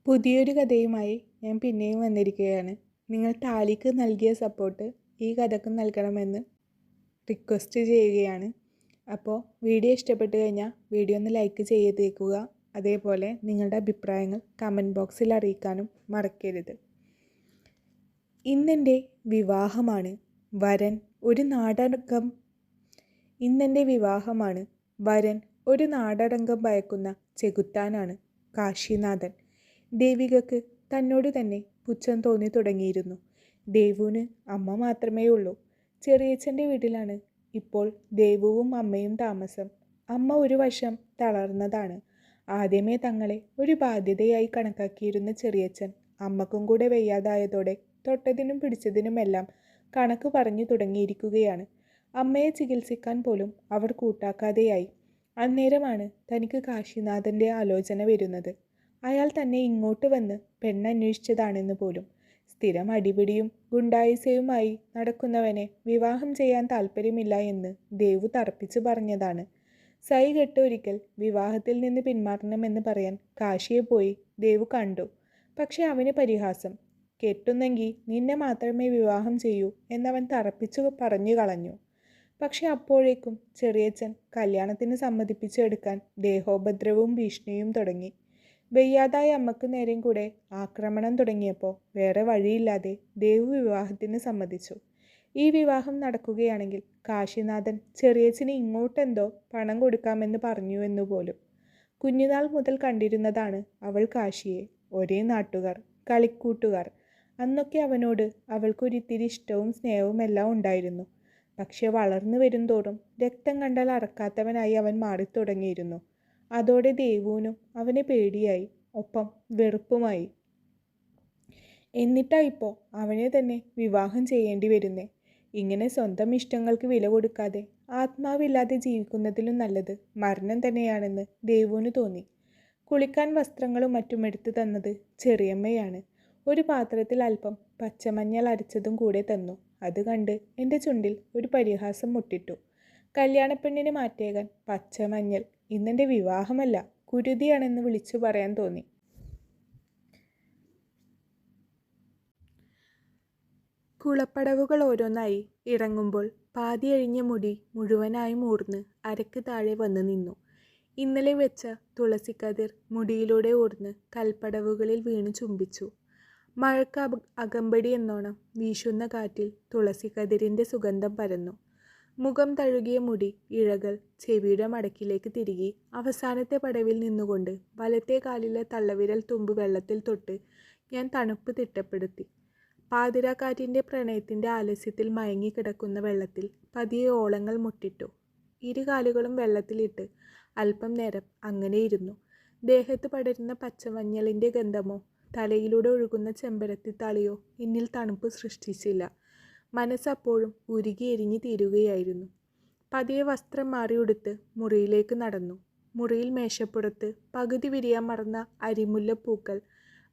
പുതിയൊരു കഥയുമായി ഞാൻ പിന്നെയും വന്നിരിക്കുകയാണ്. നിങ്ങൾ താലിക്ക് നൽകിയ സപ്പോർട്ട് ഈ കഥക്കും നൽകണമെന്ന് റിക്വസ്റ്റ് ചെയ്യുകയാണ്. അപ്പോൾ വീഡിയോ ഇഷ്ടപ്പെട്ട് കഴിഞ്ഞാൽ വീഡിയോ ഒന്ന് ലൈക്ക് ചെയ്തേക്കുക. അതേപോലെ നിങ്ങളുടെ അഭിപ്രായങ്ങൾ കമൻറ്റ് ബോക്സിൽ അറിയിക്കാനും മറക്കരുത്. ഇന്നെൻ്റെ വിവാഹമാണ്. വരൻ ഒരു നാടകം ഇന്നെൻ്റെ വിവാഹമാണ്. വരൻ ഒരു നാടടങ്കം ഭയക്കുന്ന ചെകുത്താനാണ്. കാശിനാഥൻ. ദേവികക്ക് തന്നോട് തന്നെ പുച്ഛം തോന്നി തുടങ്ങിയിരുന്നു. ദേവുവിന് അമ്മ മാത്രമേ ഉള്ളൂ. ചെറിയച്ഛൻ്റെ വീട്ടിലാണ് ഇപ്പോൾ ദേവുവും അമ്മയും താമസം. അമ്മ ഒരു വശം തളർന്നതാണ്. ആദ്യമേ തങ്ങളെ ഒരു ബാധ്യതയായി കണക്കാക്കിയിരുന്ന ചെറിയച്ഛൻ അമ്മക്കും കൂടെ വയ്യാതായതോടെ തൊട്ടതിനും പിടിച്ചതിനുമെല്ലാം കണക്ക് പറഞ്ഞു തുടങ്ങിയിരിക്കുകയാണ്. അമ്മയെ ചികിത്സിക്കാൻ പോലും അവർ കൂട്ടാക്കാതെയായി. അന്നേരമാണ് തനിക്ക് കാശിനാഥൻ്റെ ആലോചന വരുന്നത്. അയാൾ തന്നെ ഇങ്ങോട്ട് വന്ന് പെണ്ണന്വേഷിച്ചതാണെന്ന് പോലും. സ്ഥിരം അടിപിടിയും ഗുണ്ടായിസയുമായി നടക്കുന്നവനെ വിവാഹം ചെയ്യാൻ താല്പര്യമില്ല എന്ന് ദേവു തറപ്പിച്ചു പറഞ്ഞതാണ്. സൈ കെട്ട് ഒരിക്കൽ വിവാഹത്തിൽ നിന്ന് പിന്മാറണമെന്ന് പറയാൻ കാശിയെ പോയി ദേവു കണ്ടു. പക്ഷെ അവന് പരിഹാസം. കെട്ടുന്നെങ്കിൽ നിന്നെ മാത്രമേ വിവാഹം ചെയ്യൂ എന്നവൻ തറപ്പിച്ചു പറഞ്ഞു കളഞ്ഞു. പക്ഷെ അപ്പോഴേക്കും ചെറിയച്ഛൻ കല്യാണത്തിന് സമ്മതിപ്പിച്ചെടുക്കാൻ ദേഹോപദ്രവവും ഭീഷണിയും തുടങ്ങി. വയ്യാതായ അമ്മക്ക് നേരെയും കൂടെ ആക്രമണം തുടങ്ങിയപ്പോൾ വേറെ വഴിയില്ലാതെ ദേവു വിവാഹത്തിന് സമ്മതിച്ചു. ഈ വിവാഹം നടക്കുകയാണെങ്കിൽ കാശിനാഥൻ ചെറിയച്ഛന് ഇങ്ങോട്ടെന്തോ പണം കൊടുക്കാമെന്ന് പറഞ്ഞുവെന്നു പോലും. കുഞ്ഞുനാൾ മുതൽ കണ്ടിരുന്നതാണ് അവൾ കാശിയെ. ഒരേ നാട്ടുകാർ, കളിക്കൂട്ടുകാർ. അന്നൊക്കെ അവനോട് അവൾക്കൊരിത്തിരി ഇഷ്ടവും സ്നേഹവും എല്ലാം ഉണ്ടായിരുന്നു. പക്ഷെ വളർന്നു വരുംതോറും രക്തം കണ്ടാൽ അറക്കാത്തവനായി അവൻ മാറിത്തുടങ്ങിയിരുന്നു. അതോടെ ദേവുവിനും അവനെ പേടിയായി, ഒപ്പം വെറുപ്പുമായി. എന്നിട്ടാ ഇപ്പോൾ അവനെ തന്നെ വിവാഹം ചെയ്യേണ്ടി വരുന്നേ. ഇങ്ങനെ സ്വന്തം ഇഷ്ടങ്ങൾക്ക് വില കൊടുക്കാതെ ആത്മാവില്ലാതെ ജീവിക്കുന്നതിലും നല്ലത് മരണം തന്നെയാണെന്ന് ദേവുവിന് തോന്നി. കുളിക്കാൻ വസ്ത്രങ്ങളും മറ്റും എടുത്തു തന്നത് ചെറിയമ്മയാണ്. ഒരു പാത്രത്തിൽ അല്പം പച്ചമഞ്ഞൾ അരച്ചതും കൂടെ തന്നു. അത് കണ്ട് എൻ്റെ ചുണ്ടിൽ ഒരു പരിഹാസം മുട്ടിട്ടു. കല്യാണപ്പെണ്ണിന് മാറ്റേകാൻ പച്ചമഞ്ഞൾ. ഇന്നെൻ്റെ വിവാഹമല്ല, കുരുതിയാണെന്ന് വിളിച്ചു പറയാൻ തോന്നി. കുളപ്പടവുകൾ ഓരോന്നായി ഇറങ്ങുമ്പോൾ പാതി അഴിഞ്ഞ മുടി മുഴുവനായും ഊർന്ന് അരക്ക് താഴെ വന്നു നിന്നു. ഇന്നലെ വെച്ച തുളസിക്കതിർ മുടിയിലൂടെ ഊർന്ന് കൽപ്പടവുകളിൽ വീണു ചുംബിച്ചു. മഴക്ക് അകമ്പടി എന്നോണം വീശുന്ന കാറ്റിൽ തുളസിക്കതിരിൻ്റെ സുഗന്ധം പരന്നു. മുഖം തഴുകിയ മുടി ഇഴകൾ ചെവിയുടെ മടക്കിലേക്ക് തിരികെ അവസാനത്തെ പടവിൽ നിന്നുകൊണ്ട് വലത്തെ കാലിലെ തള്ളവിരൽ തുമ്പ് വെള്ളത്തിൽ തൊട്ട് ഞാൻ തണുപ്പ് തിട്ടപ്പെടുത്തി. പാതിരാക്കാറ്റിൻ്റെ പ്രണയത്തിൻ്റെ ആലസ്യത്തിൽ മയങ്ങിക്കിടക്കുന്ന വെള്ളത്തിൽ പതിയെ ഓളങ്ങൾ മുട്ടിട്ടു. ഇരുകാലുകളും വെള്ളത്തിലിട്ട് അല്പം നേരം അങ്ങനെയിരുന്നു. ദേഹത്ത് പടരുന്ന പച്ചമഞ്ഞളിൻ്റെ ഗന്ധമോ തലയിലൂടെ ഒഴുകുന്ന ചെമ്പരത്തിത്താളിയോ എന്നിൽ തണുപ്പ് സൃഷ്ടിച്ചില്ല. മനസ്സപ്പോഴും ഉരുകി എരിഞ്ഞു തീരുകയായിരുന്നു. പതിയെ വസ്ത്രം മാറി ഉടുത്ത് മുറിയിലേക്ക് നടന്നു. മുറിയിൽ മേശപ്പുറത്ത് പകുതി വിരിയാൻ മറന്ന അരിമുല്ലപ്പൂക്കൾ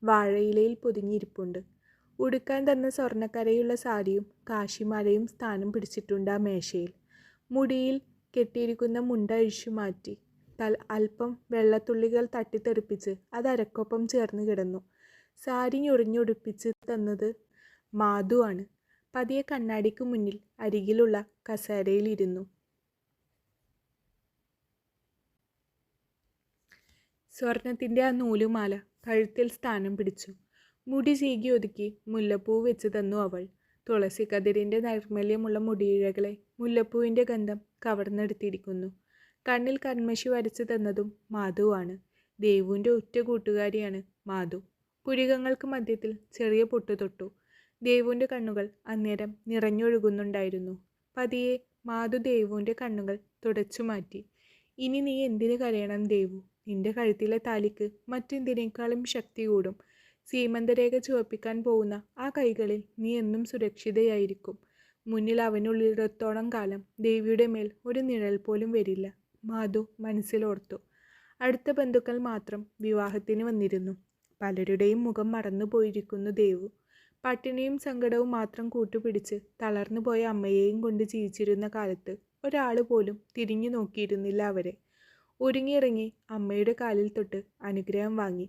വാഴയിലയിൽ പൊതിഞ്ഞിരിപ്പുണ്ട്. ഉടുക്കാൻ തന്ന സ്വർണ്ണക്കരയുള്ള സാരിയും കാശിമാലയും സ്ഥാനം പിടിച്ചിട്ടുണ്ട് ആ മേശയിൽ. മുടിയിൽ കെട്ടിയിരിക്കുന്ന മുണ്ട അഴിച്ചു മാറ്റി അല്പം വെള്ളത്തുള്ളികൾ തട്ടിത്തെറിപ്പിച്ച് അത് അരക്കൊപ്പം ചേർന്ന് കിടന്നു. സാരി ഞൊറിഞ്ഞുടുപ്പിച്ച് തന്നത് മാധു ആണ്. പതിയെ കണ്ണാടിക്ക് മുന്നിൽ അരികിലുള്ള കസേരയിലിരുന്നു. സ്വർണത്തിൻ്റെ ആ നൂലുമാല കഴുത്തിൽ സ്ഥാനം പിടിച്ചു. മുടി ചീകി ഒതുക്കി മുല്ലപ്പൂ വെച്ച് തന്നു അവൾ. തുളസിക്കതിരിൻ്റെ നൈർമല്യമുള്ള മുടിയിഴകളെ മുല്ലപ്പൂവിൻ്റെ ഗന്ധം കവർന്നെടുത്തിരിക്കുന്നു. കണ്ണിൽ കൺമഷി വരച്ചു തന്നതും മാധുവാണ്. ദേവുവിൻ്റെ ഉറ്റ കൂട്ടുകാരിയാണ് മാധു. പുരികങ്ങൾക്ക് മധ്യത്തിൽ ചെറിയ പൊട്ടു തൊട്ടു. ദേവുവിൻ്റെ കണ്ണുകൾ അന്നേരം നിറഞ്ഞൊഴുകുന്നുണ്ടായിരുന്നു. പതിയെ മാധു ദേവുവിൻ്റെ കണ്ണുകൾ തുടച്ചു മാറ്റി. ഇനി നീ എന്തിനു കരയണം ദേവു? നിന്റെ കഴുത്തിലെ താലിക്ക് മറ്റെന്തിനേക്കാളും ശക്തി കൂടും. സീമന്തരേഖ ചുവപ്പിക്കാൻ പോകുന്ന ആ കൈകളിൽ നീ എന്നും സുരക്ഷിതയായിരിക്കും. മുന്നിൽ അവനുള്ളിടത്തോളം കാലം ദേവിയുടെ മേൽ ഒരു നിഴൽ പോലും വരില്ല. മാധു മനസ്സിലോർത്തു. അടുത്ത ബന്ധുക്കൾ മാത്രം വിവാഹത്തിന് വന്നിരുന്നു. പലരുടെയും മുഖം മറന്നുപോയിരിക്കുന്നു ദേവു. പട്ടിണിയും സങ്കടവും മാത്രം കൂട്ടുപിടിച്ച് തളർന്നുപോയ അമ്മയെയും കൊണ്ട് ജീവിച്ചിരുന്ന കാലത്ത് ഒരാൾ പോലും തിരിഞ്ഞു നോക്കിയിരുന്നില്ല അവരെ. ഒരുങ്ങിയിറങ്ങി അമ്മയുടെ കാലിൽ തൊട്ട് അനുഗ്രഹം വാങ്ങി.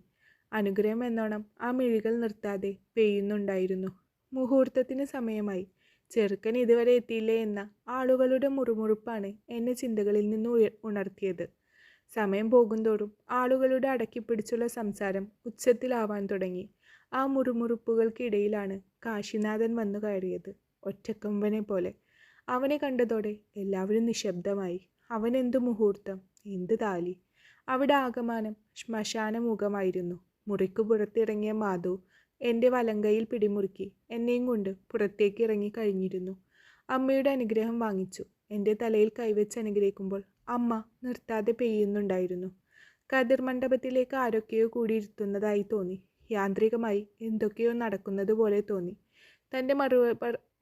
അനുഗ്രഹം എന്നോണം ആ മിഴികൾ നിർത്താതെ പെയ്യുന്നുണ്ടായിരുന്നു. മുഹൂർത്തത്തിന് സമയമായി. ചെറുക്കൻ ഇതുവരെ എത്തിയില്ലേ എന്ന ആളുകളുടെ മുറുമുറുപ്പാണ് എന്നെ ചിന്തകളിൽ നിന്ന് ഉണർത്തിയത്. സമയം പോകുന്തോറും ആളുകളുടെ അടക്കിപ്പിടിച്ചുള്ള സംസാരം ഉച്ചത്തിലാവാൻ തുടങ്ങി. ആ മുറുമുറുപ്പുകൾക്കിടയിലാണ് കാശിനാഥൻ വന്നു കയറിയത്, ഒറ്റക്കൊമ്പനെ പോലെ. അവനെ കണ്ടതോടെ എല്ലാവരും നിശബ്ദമായി. അവൻ എന്തു മുഹൂർത്തം, എന്ത് താലി! അവിടെ ആകമാനം ശ്മശാനമുഖമായിരുന്നു. മുറിക്കു പുറത്തിറങ്ങിയ മാധു എൻ്റെ വലങ്കയിൽ പിടിമുറുക്കി എന്നെയും കൊണ്ട് പുറത്തേക്ക് ഇറങ്ങി കഴിഞ്ഞിരുന്നു. അമ്മയുടെ അനുഗ്രഹം വാങ്ങിച്ചു. എൻ്റെ തലയിൽ കൈവച്ച് അനുഗ്രഹിക്കുമ്പോൾ അമ്മ നിർത്താതെ പെയ്യുന്നുണ്ടായിരുന്നു. കതിർ മണ്ഡപത്തിലേക്ക് ആരൊക്കെയോ കൂടിയിരുത്തുന്നതായി തോന്നി. യാന്ത്രികമായി എന്തൊക്കെയോ നടക്കുന്നത് പോലെ തോന്നി. തൻ്റെ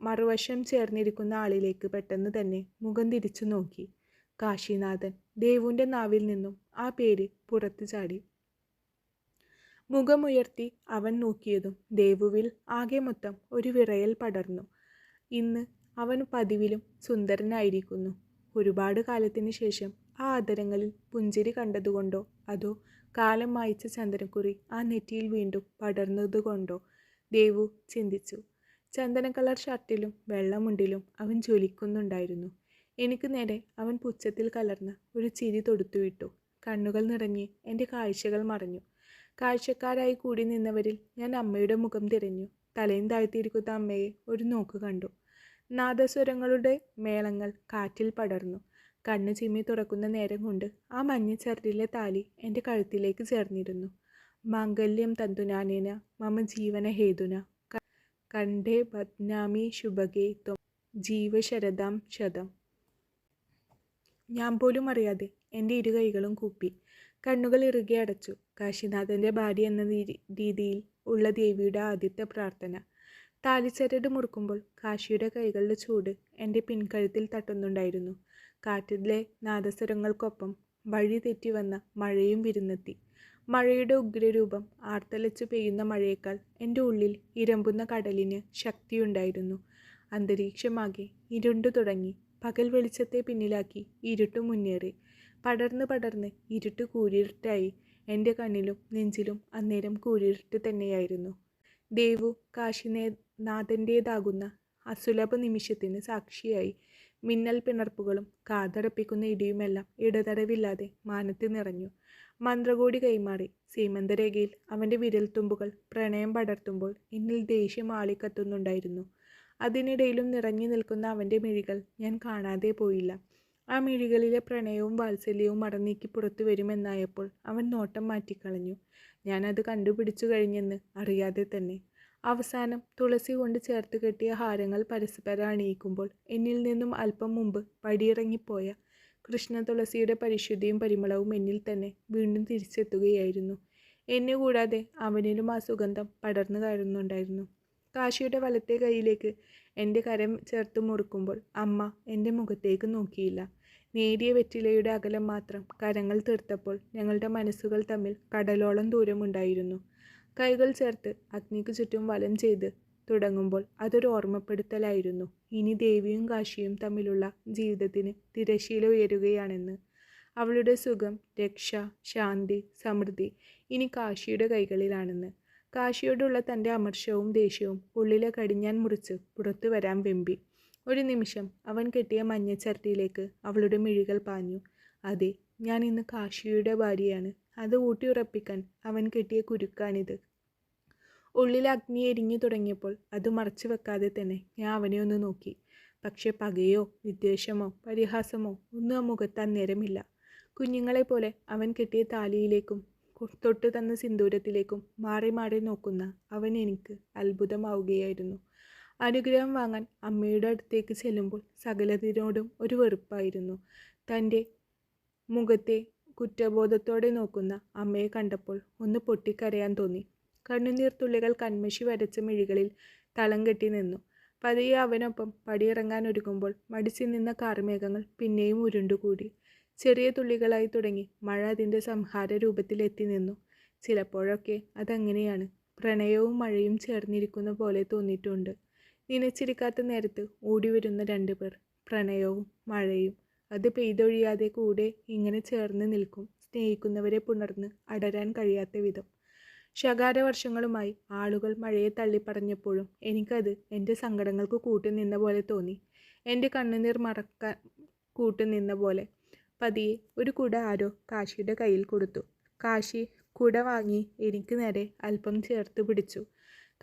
മറുവശം ചേർന്നിരിക്കുന്ന ആളിലേക്ക് പെട്ടെന്ന് തന്നെ മുഖം തിരിച്ചു നോക്കി. കാശിനാഥൻ. ദേവുവിൻ്റെ നാവിൽ നിന്നും ആ പേര് പുറത്തു ചാടി. മുഖമുയർത്തി അവൻ നോക്കിയതും ദേവുവിൽ ആകെ മൊത്തം ഒരു വിറയൽ പടർന്നു. ഇന്ന് അവൻ പതിവിലും സുന്ദരനായിരിക്കുന്നു. ഒരുപാട് കാലത്തിന് ശേഷം ആ അധരങ്ങളിൽ പുഞ്ചിരി കണ്ടതുകൊണ്ടോ അതോ കാലം മായ്ച്ച ചന്ദനക്കുറി ആ നെറ്റിയിൽ വീണ്ടും പടർന്നതുകൊണ്ടോ ദേവു ചിന്തിച്ചു. ചന്ദന കളർ ഷർട്ടിലും വെള്ളമുണ്ടിലും അവൻ ജ്വലിക്കുന്നുണ്ടായിരുന്നു. എനിക്ക് നേരെ അവൻ പുച്ഛത്തിൽ കലർന്ന ഒരു ചിരി തൊടുത്തുവിട്ടു. കണ്ണുകൾ നിറഞ്ഞ് എൻ്റെ കാഴ്ചകൾ മറഞ്ഞു. കാഴ്ചക്കാരായി കൂടി നിന്നവരിൽ ഞാൻ അമ്മയുടെ മുഖം തിരഞ്ഞു. തലയും താഴ്ത്തിയിരിക്കുന്ന അമ്മയെ ഒരു നോക്ക് കണ്ടു. നാദസ്വരങ്ങളുടെ മേളങ്ങൾ കാറ്റിൽ പടർന്നു. കണ്ണ് ചിമ്മി തുറക്കുന്ന നേരം കൊണ്ട് ആ മഞ്ഞച്ചരടിലെ താലി എൻ്റെ കഴുത്തിലേക്ക് ചേർന്നിരുന്നു. മാംഗല്യം തന്തുനാനേന മമ ജീവന ഹേതുന കണ്ഠേ ബദ്നാമി ശുഭഗേ ത്വം ജീവശരദാം ശതം. ഞാൻ പോലും അറിയാതെ എൻ്റെ ഇരു കൈകളും കൂപ്പി. കണ്ണുകൾ ഇറുകെ അടച്ചു. കാശിനാഥൻ്റെ ഭാര്യ എന്ന രീതിയിൽ ഉള്ള ദേവിയുടെ ആദ്യത്തെ പ്രാർത്ഥന. താലിച്ചരട് മുറുക്കുമ്പോൾ കാശിയുടെ കൈകളുടെ ചൂട് എൻ്റെ പിൻകഴുത്തിൽ തട്ടുന്നുണ്ടായിരുന്നു. കാറ്റിലെ നാദസ്വരങ്ങൾക്കൊപ്പം വഴി തെറ്റി വന്ന മഴയും വിരുന്നെത്തി. മഴയുടെ ഉഗ്രരൂപം ആർത്തലച്ചു പെയ്യുന്ന മഴയേക്കാൾ എൻ്റെ ഉള്ളിൽ ഇരമ്പുന്ന കടലിന് ശക്തിയുണ്ടായിരുന്നു. അന്തരീക്ഷമാകെ ഇരുണ്ടു തുടങ്ങി. പകൽ വെളിച്ചത്തെ പിന്നിലാക്കി ഇരുട്ട് മുന്നേറി. പടർന്ന് പടർന്ന് ഇരുട്ട് കൂരിരുട്ടായി. എൻ്റെ കണ്ണിലും നെഞ്ചിലും അന്നേരം കൂരിരുട്ട് തന്നെയായിരുന്നു. ദേവു കാശിനാഥൻ്റേതാകുന്ന അസുലഭ നിമിഷത്തിന് സാക്ഷിയായി. മിന്നൽ പിണർപ്പുകളും കാതടപ്പിക്കുന്ന ഇടിയുമെല്ലാം ഇടതടവില്ലാതെ മാനത്ത് നിറഞ്ഞു. മന്ത്രകോടി കൈമാറി. സീമന്തരേഖയിൽ അവൻ്റെ വിരൽത്തുമ്പുകൾ പ്രണയം പടർത്തുമ്പോൾ എന്നിൽ ദേഷ്യം ആളിക്കത്തുന്നുണ്ടായിരുന്നു. അതിനിടയിലും നിറഞ്ഞു നിൽക്കുന്ന അവൻ്റെ മിഴികൾ ഞാൻ കാണാതെ പോയില്ല. ആ മിഴികളിലെ പ്രണയവും വാത്സല്യവും മറന്നീക്കി പുറത്തു വരുമെന്നായപ്പോൾ അവൻ നോട്ടം മാറ്റിക്കളഞ്ഞു. ഞാനത് കണ്ടുപിടിച്ചു കഴിഞ്ഞെന്ന് അറിയാതെ തന്നെ. അവസാനം തുളസി കൊണ്ട് ചേർത്ത് കെട്ടിയ ഹാരങ്ങൾ പരസ്പരം അണിയിക്കുമ്പോൾ എന്നിൽ നിന്നും അല്പം മുമ്പ് പടിയിറങ്ങിപ്പോയ കൃഷ്ണ തുളസിയുടെ പരിശുദ്ധിയും പരിമളവും എന്നിൽ തന്നെ വീണ്ടും തിരിച്ചെത്തുകയായിരുന്നു. എന്നെ കൂടാതെ അവനിലും ആ സുഗന്ധം പടർന്നു കയറുന്നുണ്ടായിരുന്നു. കാശിയുടെ വലത്തെ കൈയിലേക്ക് എൻ്റെ കരം ചേർത്ത് മുറുക്കുമ്പോൾ അമ്മ എൻ്റെ മുഖത്തേക്ക് നോക്കിയില്ല. നേരിയ വെറ്റിലയുടെ അകലം മാത്രം കരങ്ങൾ തീർത്തപ്പോൾ ഞങ്ങളുടെ മനസ്സുകൾ തമ്മിൽ കടലോളം ദൂരമുണ്ടായിരുന്നു. കൈകൾ ചേർത്ത് അഗ്നിക്ക് ചുറ്റും വലം ചെയ്ത് തുടങ്ങുമ്പോൾ അതൊരു ഓർമ്മപ്പെടുത്തലായിരുന്നു. ഇനി ദേവിയും കാശിയും തമ്മിലുള്ള ജീവിതത്തിന് തിരശീല ഉയരുകയാണെന്ന്. അവളുടെ സുഖം, രക്ഷ, ശാന്തി, സമൃദ്ധി ഇനി കാശിയുടെ കൈകളിലാണെന്ന്. കാശിയോടുള്ള തൻ്റെ അമർഷവും ദേഷ്യവും ഉള്ളിലെ കടിഞ്ഞാൻ മുറിച്ച് പുറത്തു വരാൻ വെമ്പി. ഒരു നിമിഷം അവൻ കെട്ടിയ മഞ്ഞച്ചരട്ടിയിലേക്ക് അവളുടെ മിഴികൾ പാഞ്ഞു. അതെ, ഞാൻ ഇന്ന് കാശിയുടെ ഭാര്യയാണ്. അത് ഊട്ടിയുറപ്പിക്കാൻ അവൻ കെട്ടിയ കുരുക്കാണിത്. ഉള്ളിൽ അഗ്നി എരിഞ്ഞു തുടങ്ങിയപ്പോൾ അത് മറച്ചു വെക്കാതെ തന്നെ ഞാൻ അവനെ ഒന്ന് നോക്കി. പക്ഷെ പകയോ വിദ്വേഷമോ പരിഹാസമോ ഒന്നും ആ മുഖത്ത് അന്നേരമില്ല. കുഞ്ഞുങ്ങളെപ്പോലെ അവൻ കെട്ടിയ താലിയിലേക്കും തൊട്ട് തന്ന സിന്ദൂരത്തിലേക്കും മാറി മാറി നോക്കുന്ന അവൻ എനിക്ക് അത്ഭുതമാവുകയായിരുന്നു. അനുഗ്രഹം വാങ്ങാൻ അമ്മയുടെ അടുത്തേക്ക് ചെല്ലുമ്പോൾ സകലതിനോടും ഒരു വെറുപ്പായിരുന്നു. തൻ്റെ മുഖത്തെ കുറ്റബോധത്തോടെ നോക്കുന്ന അമ്മയെ കണ്ടപ്പോൾ ഒന്ന് പൊട്ടിക്കരയാൻ തോന്നി. കണ്ണുനീർ തുള്ളികൾ കൺമഷി വരച്ച മിഴികളിൽ തളം കെട്ടി നിന്നു. പതിയെ അവനൊപ്പം പടിയിറങ്ങാൻ ഒരുങ്ങുമ്പോൾ മടിച്ചു നിന്ന കാർമേഘങ്ങൾ പിന്നെയും ഉരുണ്ടുകൂടി. ചെറിയ തുള്ളികളായി തുടങ്ങി മഴ അതിൻ്റെ സംഹാര രൂപത്തിലെത്തി നിന്നു. ചിലപ്പോഴൊക്കെ അതങ്ങനെയാണ്. പ്രണയവും മഴയും ചേർന്നിരിക്കുന്ന പോലെ തോന്നിയിട്ടുണ്ട്. നനച്ചിരിക്കാത്ത നേരത്ത് ഓടിവരുന്ന രണ്ടുപേർ, പ്രണയവും മഴയും. അത് പെയ്തൊഴിയാതെ കൂടെ ഇങ്ങനെ ചേർന്ന് നിൽക്കും, സ്നേഹിക്കുന്നവരെ പുണർന്ന് അടരാൻ കഴിയാത്ത വിധം. ശകാരവർഷങ്ങളുമായി ആളുകൾ മഴയെ തള്ളിപ്പറഞ്ഞപ്പോഴും എനിക്കത് എൻ്റെ സങ്കടങ്ങൾക്ക് കൂട്ടുനിന്ന പോലെ തോന്നി. എൻ്റെ കണ്ണുനീർ മറക്കാൻ കൂട്ടുനിന്ന പോലെ. പതിയെ ഒരു കുട ആരോ കാശിയുടെ കയ്യിൽ കൊടുത്തു. കാശി കുട വാങ്ങി എനിക്ക് നേരെ അല്പം ചേർത്ത് പിടിച്ചു.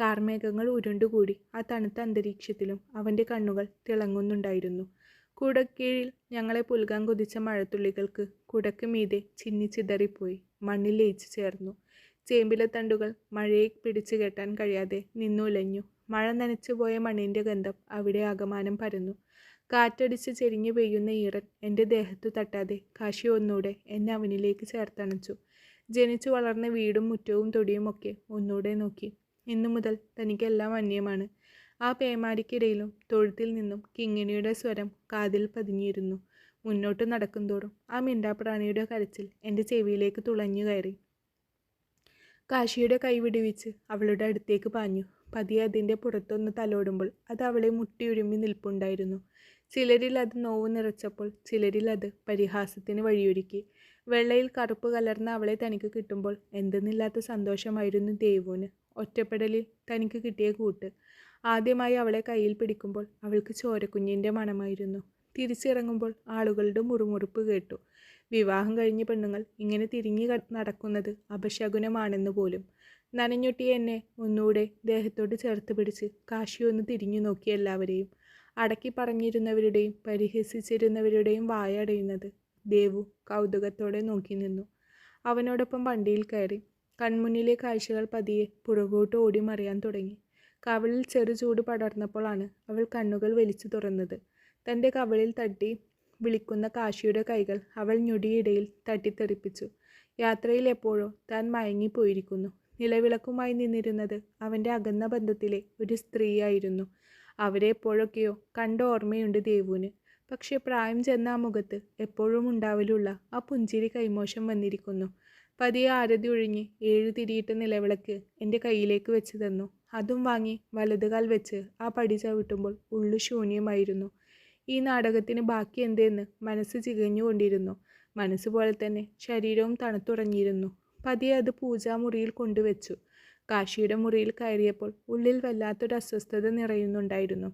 കാർമേഘങ്ങൾ ഉരുണ്ടുകൂടി ആ തണുത്ത അന്തരീക്ഷത്തിലും അവൻ്റെ കണ്ണുകൾ തിളങ്ങുന്നുണ്ടായിരുന്നു. കുടക്കീഴിൽ ഞങ്ങളെ പുൽകാൻ കൊതിച്ച മഴത്തുള്ളികൾക്ക് കുടക്ക് മീതെ ചിന്നിച്ചിതറിപ്പോയി മണ്ണിൽ ലയിച്ചു ചേർന്നു. ചേമ്പിലെ തണ്ടുകൾ മഴയെ പിടിച്ചു കെട്ടാൻ കഴിയാതെ നിന്നുലഞ്ഞു. മഴ നനച്ചുപോയ മണ്ണിൻ്റെ ഗന്ധം അവിടെ ആകമാനം പരന്നു. കാറ്റടിച്ച് ചെരിഞ്ഞു പെയ്യുന്ന ഈറൻ എൻ്റെ ദേഹത്തു തട്ടാതെ കാശി ഒന്നൂടെ എന്നെ അവനിലേക്ക് ചേർത്തണച്ചു. ജനിച്ചു വളർന്ന വീടും മുറ്റവും തൊടിയുമൊക്കെ ഒന്നൂടെ നോക്കി. ഇന്നു മുതൽ തനിക്കെല്ലാം അന്യമാണ്. ആ പേമാരിക്കിടയിലും തൊഴുത്തിൽ നിന്നും കിങ്ങിണിയുടെ സ്വരം കാതിൽ പതിഞ്ഞിരുന്നു. മുന്നോട്ട് നടക്കുന്തോറും ആ മിണ്ടാപ്രാണിയുടെ കരച്ചിൽ എൻ്റെ ചെവിയിലേക്ക് തുളഞ്ഞു കയറി. കാശിയുടെ കൈ വിടുവിച്ച് അവളുടെ അടുത്തേക്ക് പാഞ്ഞു. പതിയെ അതിൻ്റെ പുറത്തൊന്ന് തലോടുമ്പോൾ അത് അവളെ മുട്ടിയുരുമ്മി നിൽപ്പുണ്ടായിരുന്നു. ചിലരിൽ അത് നോവ് നിറച്ചപ്പോൾ ചിലരിൽ അത് പരിഹാസത്തിന് വഴിയൊരുക്കി. വെള്ളയിൽ കറുപ്പ് കലർന്ന അവളെ തനിക്ക് കിട്ടുമ്പോൾ എന്തെന്നില്ലാത്ത സന്തോഷമായിരുന്നു ദേവുവിന്. ഒറ്റപ്പെടലിൽ തനിക്ക് കിട്ടിയ കൂട്ട്. ആദ്യമായി അവളെ കയ്യിൽ പിടിക്കുമ്പോൾ അവൾക്ക് ചോരക്കുഞ്ഞിൻ്റെ മണമായിരുന്നു. തിരിച്ചിറങ്ങുമ്പോൾ ആളുകളുടെ മുറുമുറുപ്പ് കേട്ടു. വിവാഹം കഴിഞ്ഞ പെണ്ണുങ്ങൾ ഇങ്ങനെ തിരിഞ്ഞു നടക്കുന്നത് അപശകുനമാണെന്ന് പോലും. നനഞ്ഞൊട്ടിയ എന്നെ ഒന്നുകൂടെ ദേഹത്തോട് ചേർത്ത് പിടിച്ച് കാശി ഒന്ന് തിരിഞ്ഞു നോക്കി എല്ലാവരെയും. അടക്കി പറഞ്ഞിരുന്നവരുടെയും പരിഹസിച്ചിരുന്നവരുടെയും വായടയുന്നത് ദേവു കൗതുകത്തോടെ നോക്കി നിന്നു. അവനോടൊപ്പം വണ്ടിയിൽ കയറി. കൺമുന്നിലെ കാഴ്ചകൾ പതിയെ പുറകോട്ട് ഓടി മറിയാൻ തുടങ്ങി. കവിളിൽ ചെറു ചൂട് പടർന്നപ്പോഴാണ് അവൾ കണ്ണുകൾ വലിച്ചു തുറന്നത്. തൻ്റെ കവിളിൽ തട്ടി വിളിക്കുന്ന കാശിയുടെ കൈകൾ അവൾ ഞൊടിയിടയിൽ തട്ടിത്തെറിപ്പിച്ചു. യാത്രയിൽ എപ്പോഴോ താൻ മയങ്ങിപ്പോയിരിക്കുന്നു. നിലവിളക്കുമായി നിന്നിരുന്നത് അവൻ്റെ അകന്ന ബന്ധത്തിലെ ഒരു സ്ത്രീയായിരുന്നു. അവരെ എപ്പോഴൊക്കെയോ കണ്ട ഓർമ്മയുണ്ട് ദേവുവിന്. പക്ഷെ പ്രായം ചെന്ന ആ മുഖത്ത് എപ്പോഴും ഉണ്ടാവലുള്ള ആ പുഞ്ചിരി കൈമോശം വന്നിരിക്കുന്നു. പതിയെ ആരതി ഒഴിഞ്ഞ് 7 തിരിയിട്ട നിലവിളക്ക് എൻ്റെ കയ്യിലേക്ക് വെച്ച് തന്നു. അതും വാങ്ങി വലതുകാൽ വെച്ച് ആ പടി ചവിട്ടുമ്പോൾ ഉള്ളു ശൂന്യമായിരുന്നു. ഈ നാടകത്തിന് ബാക്കി എന്തെന്ന് മനസ്സ് ചികഞ്ഞുകൊണ്ടിരുന്നു. മനസ്സുപോലെ തന്നെ ശരീരവും തണുത്തുറഞ്ഞിരുന്നു. പതിയെ അത് പൂജാമുറിയിൽ കൊണ്ടുവച്ചു. കാശിയുടെ മുറിയിൽ കയറിയപ്പോൾ ഉള്ളിൽ വല്ലാത്തൊരു അസ്വസ്ഥത നിറയുന്നുണ്ടായിരുന്നു.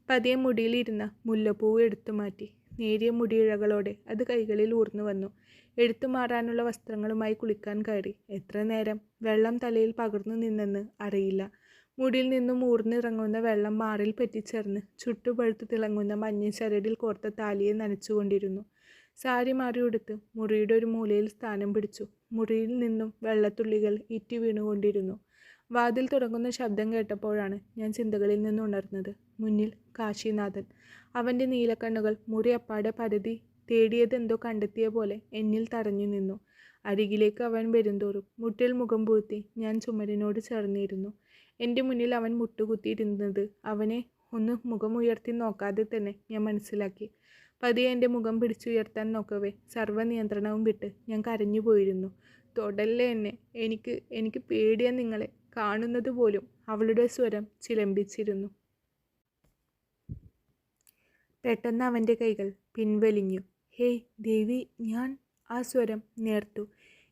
പതിയെ മുടിയിലിരുന്ന മുല്ലപ്പൂവ് എടുത്തു മാറ്റി. നേരിയ മുടിയിഴകളോടെ അത് കൈകളിൽ ഊർന്നു വന്നു. എടുത്തു മാറാനുള്ള വസ്ത്രങ്ങളുമായി കുളിക്കാൻ കയറി. എത്ര നേരം വെള്ളം തലയിൽ പകർന്നു നിന്നെന്ന് അറിയില്ല. മുടിയിൽ നിന്നും ഊർന്നിറങ്ങുന്ന വെള്ളം മാറിൽ പറ്റിച്ചേർന്ന് ചുട്ടുപഴുത്തു തിളങ്ങുന്ന മഞ്ഞ ചരടിൽ കോർത്ത താലിയെ നനച്ചുകൊണ്ടിരുന്നു. സാരി മാറി ഉടുത്ത് മുറിയുടെ ഒരു മൂലയിൽ സ്ഥാനം പിടിച്ചു. മുറിയിൽ നിന്നും വെള്ളത്തുള്ളികൾ ഇറ്റി വീണുകൊണ്ടിരുന്നു. വാതിൽ തുടങ്ങുന്ന ശബ്ദം കേട്ടപ്പോഴാണ് ഞാൻ ചിന്തകളിൽ നിന്ന് ഉണർന്നത്. മുന്നിൽ കാശിനാഥൻ. അവൻ്റെ നീലക്കണ്ണുകൾ മുറി അപ്പാടെ പരതി തേടിയതെന്തോ കണ്ടെത്തിയ പോലെ എന്നിൽ തടഞ്ഞു നിന്നു. അരികിലേക്ക് അവൻ വരുന്തോറും മുട്ടിൽ മുഖം പൂഴ്ത്തി ഞാൻ ചുമരിനോട് ചേർന്നിരുന്നു. എൻ്റെ മുന്നിൽ അവൻ മുട്ടുകുത്തിയിരുന്നത് അവനെ ഒന്ന് മുഖമുയർത്തി നോക്കാതെ തന്നെ ഞാൻ മനസ്സിലാക്കി. പതിയെ എൻ്റെ മുഖം പിടിച്ചുയർത്താൻ നോക്കവേ സർവ്വനിയന്ത്രണവും വിട്ട് ഞാൻ കരഞ്ഞു പോയിരുന്നു. തൊടല്ലേ എന്നെ, എനിക്ക് പേടിയാ നിങ്ങളെ കാണുന്നത് പോലും. അവളുടെ സ്വരം ചിലമ്പിച്ചിരുന്നു. പെട്ടെന്ന് അവൻ്റെ കൈകൾ പിൻവലിഞ്ഞു. ഹേയ് ദേവി, ഞാൻ ആ സ്വരം നേർത്തു.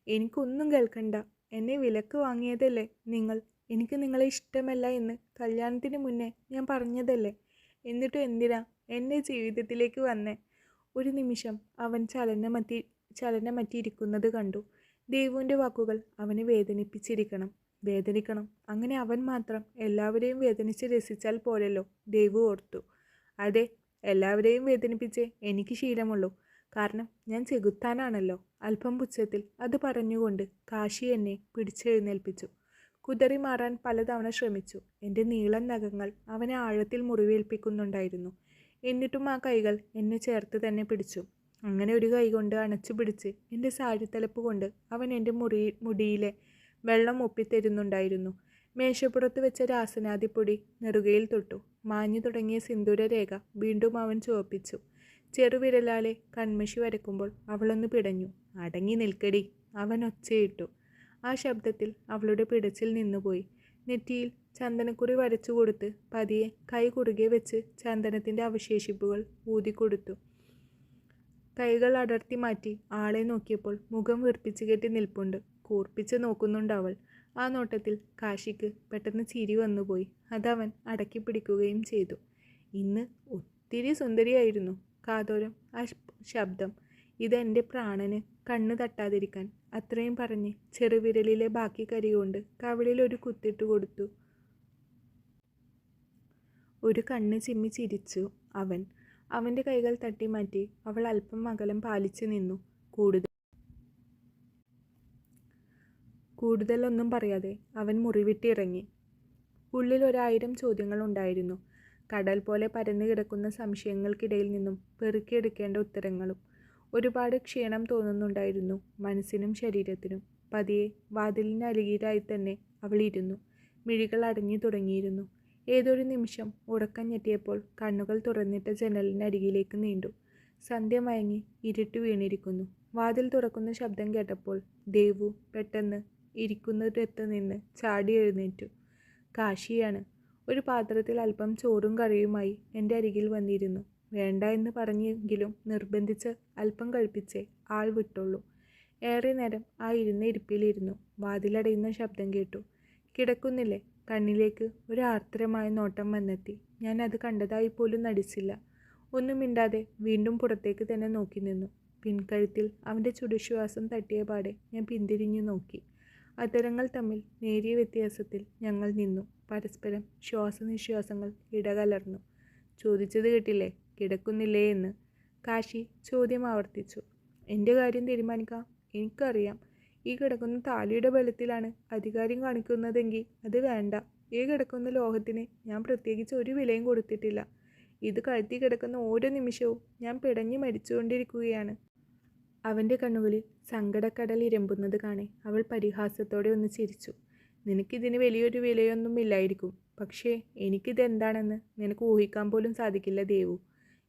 എനിക്കൊന്നും കേൾക്കണ്ട. എന്നെ വിലക്ക് വാങ്ങിയതല്ലേ നിങ്ങൾ. എനിക്ക് നിങ്ങളെ ഇഷ്ടമല്ല എന്ന് കല്യാണത്തിന് മുന്നേ ഞാൻ പറഞ്ഞതല്ലേ. എന്നിട്ടും എന്തിനാ എൻ്റെ ജീവിതത്തിലേക്ക് വന്നേ? ഒരു നിമിഷം അവൻ ചലനമറ്റിയിരിക്കുന്നത് കണ്ടു. ദേവുവിൻ്റെ വാക്കുകൾ അവനെ വേദനിക്കണം. അങ്ങനെ അവൻ മാത്രം എല്ലാവരെയും വേദനിച്ച് രസിച്ചാൽ പോരല്ലോ, ദേവു ഓർത്തു. അതെ, എല്ലാവരെയും വേദനിപ്പിച്ചേ എനിക്ക് ശീലമുള്ളൂ. കാരണം ഞാൻ ചെകുത്താനാണല്ലോ. അല്പം പുച്ഛത്തിൽ അത് പറഞ്ഞുകൊണ്ട് കാശി എന്നെ പിടിച്ചെഴുന്നേൽപ്പിച്ചു. കുതറി മാറാൻ പലതവണ ശ്രമിച്ചു. എൻ്റെ നീളൻ നഖങ്ങൾ അവനെ ആഴത്തിൽ മുറിവേൽപ്പിക്കുന്നുണ്ടായിരുന്നു. എന്നിട്ടും ആ കൈകൾ എന്നെ ചേർത്ത് തന്നെ പിടിച്ചു. അങ്ങനെ ഒരു കൈ കൊണ്ട് അണച്ചു പിടിച്ച് എൻ്റെ സാരിത്തലപ്പ് കൊണ്ട് അവൻ എൻ്റെ മുടിയിലെ വെള്ളം ഒപ്പിത്തരുന്നുണ്ടായിരുന്നു. മേശപ്പുറത്ത് വെച്ച രാസനാദിപ്പൊടി നെറുകയിൽ തൊട്ടു. മാഞ്ഞു തുടങ്ങിയ സിന്ദൂരരേഖ വീണ്ടും അവൻ ചുവപ്പിച്ചു. ചെറുവിരലാലെ കൺമഷി വരക്കുമ്പോൾ അവളൊന്ന് പിടഞ്ഞു. അടങ്ങി നിൽക്കടി, അവൻ ഒച്ചയിട്ടു. ആ ശബ്ദത്തിൽ അവളുടെ പിടച്ചിൽ നിന്നുപോയി. നെറ്റിയിൽ ചന്ദനക്കുറി വരച്ചു കൊടുത്ത് പതിയെ കൈ കുറുകെ വെച്ച് ചന്ദനത്തിൻ്റെ അവശേഷിപ്പുകൾ ഊതിക്കൊടുത്തു. കൈകൾ അടർത്തി മാറ്റി ആളെ നോക്കിയപ്പോൾ മുഖം വീർപ്പിച്ച് കെട്ടി നിൽപ്പുണ്ട്. കൂർപ്പിച്ച് നോക്കുന്നുണ്ട് അവൾ. ആ നോട്ടത്തിൽ കാശിക്ക് പെട്ടെന്ന് ചിരി വന്നുപോയി. അതവൻ അടക്കി പിടിക്കുകയും ചെയ്തു. ഇന്ന് ഒത്തിരി സുന്ദരിയായിരുന്നു. കാതോരം ആ ശബ്ദം. ഇതെൻ്റെ പ്രാണന് കണ്ണ് തട്ടാതിരിക്കാൻ. അത്രയും പറഞ്ഞ് ചെറുവിരലിലെ ബാക്കി കരികൊണ്ട് കവിളിൽ ഒരു കുത്തിട്ട് കൊടുത്തു. ഒരു കണ്ണ് ചിമ്മി ചിരിച്ചു അവൻ. അവൻ്റെ കൈകൾ തട്ടി മാറ്റി അവൾ അല്പം അകലം പാലിച്ചു നിന്നു. കൂടുതലൊന്നും പറയാതെ അവൻ മുറിവിട്ടിറങ്ങി. ഉള്ളിൽ 1000 ചോദ്യങ്ങൾ ഉണ്ടായിരുന്നു. കടൽ പോലെ പരന്നു കിടക്കുന്ന സംശയങ്ങൾക്കിടയിൽ നിന്നും പെറുക്കിയെടുക്കേണ്ട ഉത്തരങ്ങളും. ഒരുപാട് ക്ഷീണം തോന്നുന്നുണ്ടായിരുന്നു മനസ്സിനും ശരീരത്തിനും. പതിയെ വാതിലിനരികിലായി തന്നെ അവൾ ഇരുന്നു. മിഴികൾ അടഞ്ഞു തുടങ്ങിയിരുന്നു. ഏതൊരു നിമിഷം ഉറക്കം ഞെട്ടിയപ്പോൾ കണ്ണുകൾ തുറന്നിട്ട ജനലിനരികിലേക്ക് നീണ്ടു. സന്ധ്യ മയങ്ങി ഇരുട്ട് വീണിരിക്കുന്നു. വാതിൽ തുറക്കുന്ന ശബ്ദം കേട്ടപ്പോൾ ദേവു പെട്ടെന്ന് ഇരിക്കുന്നിടത്ത് നിന്ന് ചാടി എഴുന്നേറ്റു. കാശിയാണ്. ഒരു പാത്രത്തിൽ അല്പം ചോറും കറിയുമായി എൻ്റെ അരികിൽ വന്നിരുന്നു. വേണ്ട എന്ന് പറഞ്ഞെങ്കിലും നിർബന്ധിച്ച് അല്പം കഴിപ്പിച്ചേ ആൾ വിട്ടുള്ളൂ. ഏറെ നേരം ആ ഇരുന്ന ഇരിപ്പിലിരുന്നു. വാതിലടയുന്ന ശബ്ദം കേട്ടു. കിടക്കുന്നില്ലേ? കണ്ണിലേക്ക് ഒരു ആർദ്രമായ നോട്ടം വന്നെത്തി. ഞാൻ അത് കണ്ടതായി പോലും നടിച്ചില്ല. ഒന്നും മിണ്ടാതെ വീണ്ടും പുറത്തേക്ക് തന്നെ നോക്കി നിന്നു. പിൻകഴുത്തിൽ അവൻ്റെ ചുടുശ്വാസം തട്ടിയ പാടെ ഞാൻ പിന്തിരിഞ്ഞു നോക്കി. അതരങ്ങൾ തമ്മിൽ നേരിയ വ്യത്യാസത്തിൽ ഞങ്ങൾ നിന്നു. പരസ്പരം ശ്വാസനിശ്വാസങ്ങൾ ഇടകലർന്നു. ചോദിച്ചത് കേട്ടില്ലേ, കിടക്കുന്നില്ലേ എന്ന്? കാശി ചോദ്യം ആവർത്തിച്ചു. എൻ്റെ കാര്യം തീരുമാനിക്കാം. എനിക്കറിയാം. ഈ കിടക്കുന്ന താലിയുടെ ബലത്തിലാണ് അധികാരം കാണിക്കുന്നതെങ്കിൽ അത് വേണ്ട. ഈ കിടക്കുന്ന ലോഹത്തിന് ഞാൻ പ്രത്യേകിച്ച് ഒരു വിലയും കൊടുത്തിട്ടില്ല. ഇത് കഴുത്തി കിടക്കുന്ന ഓരോ നിമിഷവും ഞാൻ പിടഞ്ഞു മരിച്ചുകൊണ്ടിരിക്കുകയാണ്. അവൻ്റെ കണ്ണുകളിൽ സങ്കടക്കടൽ ഇരമ്പുന്നത് കാണെ അവൾ പരിഹാസത്തോടെ ഒന്ന് ചിരിച്ചു. നിനക്കിതിന് വലിയൊരു വിലയൊന്നും ഇല്ലായിരിക്കും. പക്ഷേ എനിക്കിതെന്താണെന്ന് നിനക്ക് ഊഹിക്കാൻ പോലും സാധിക്കില്ല ദേവു.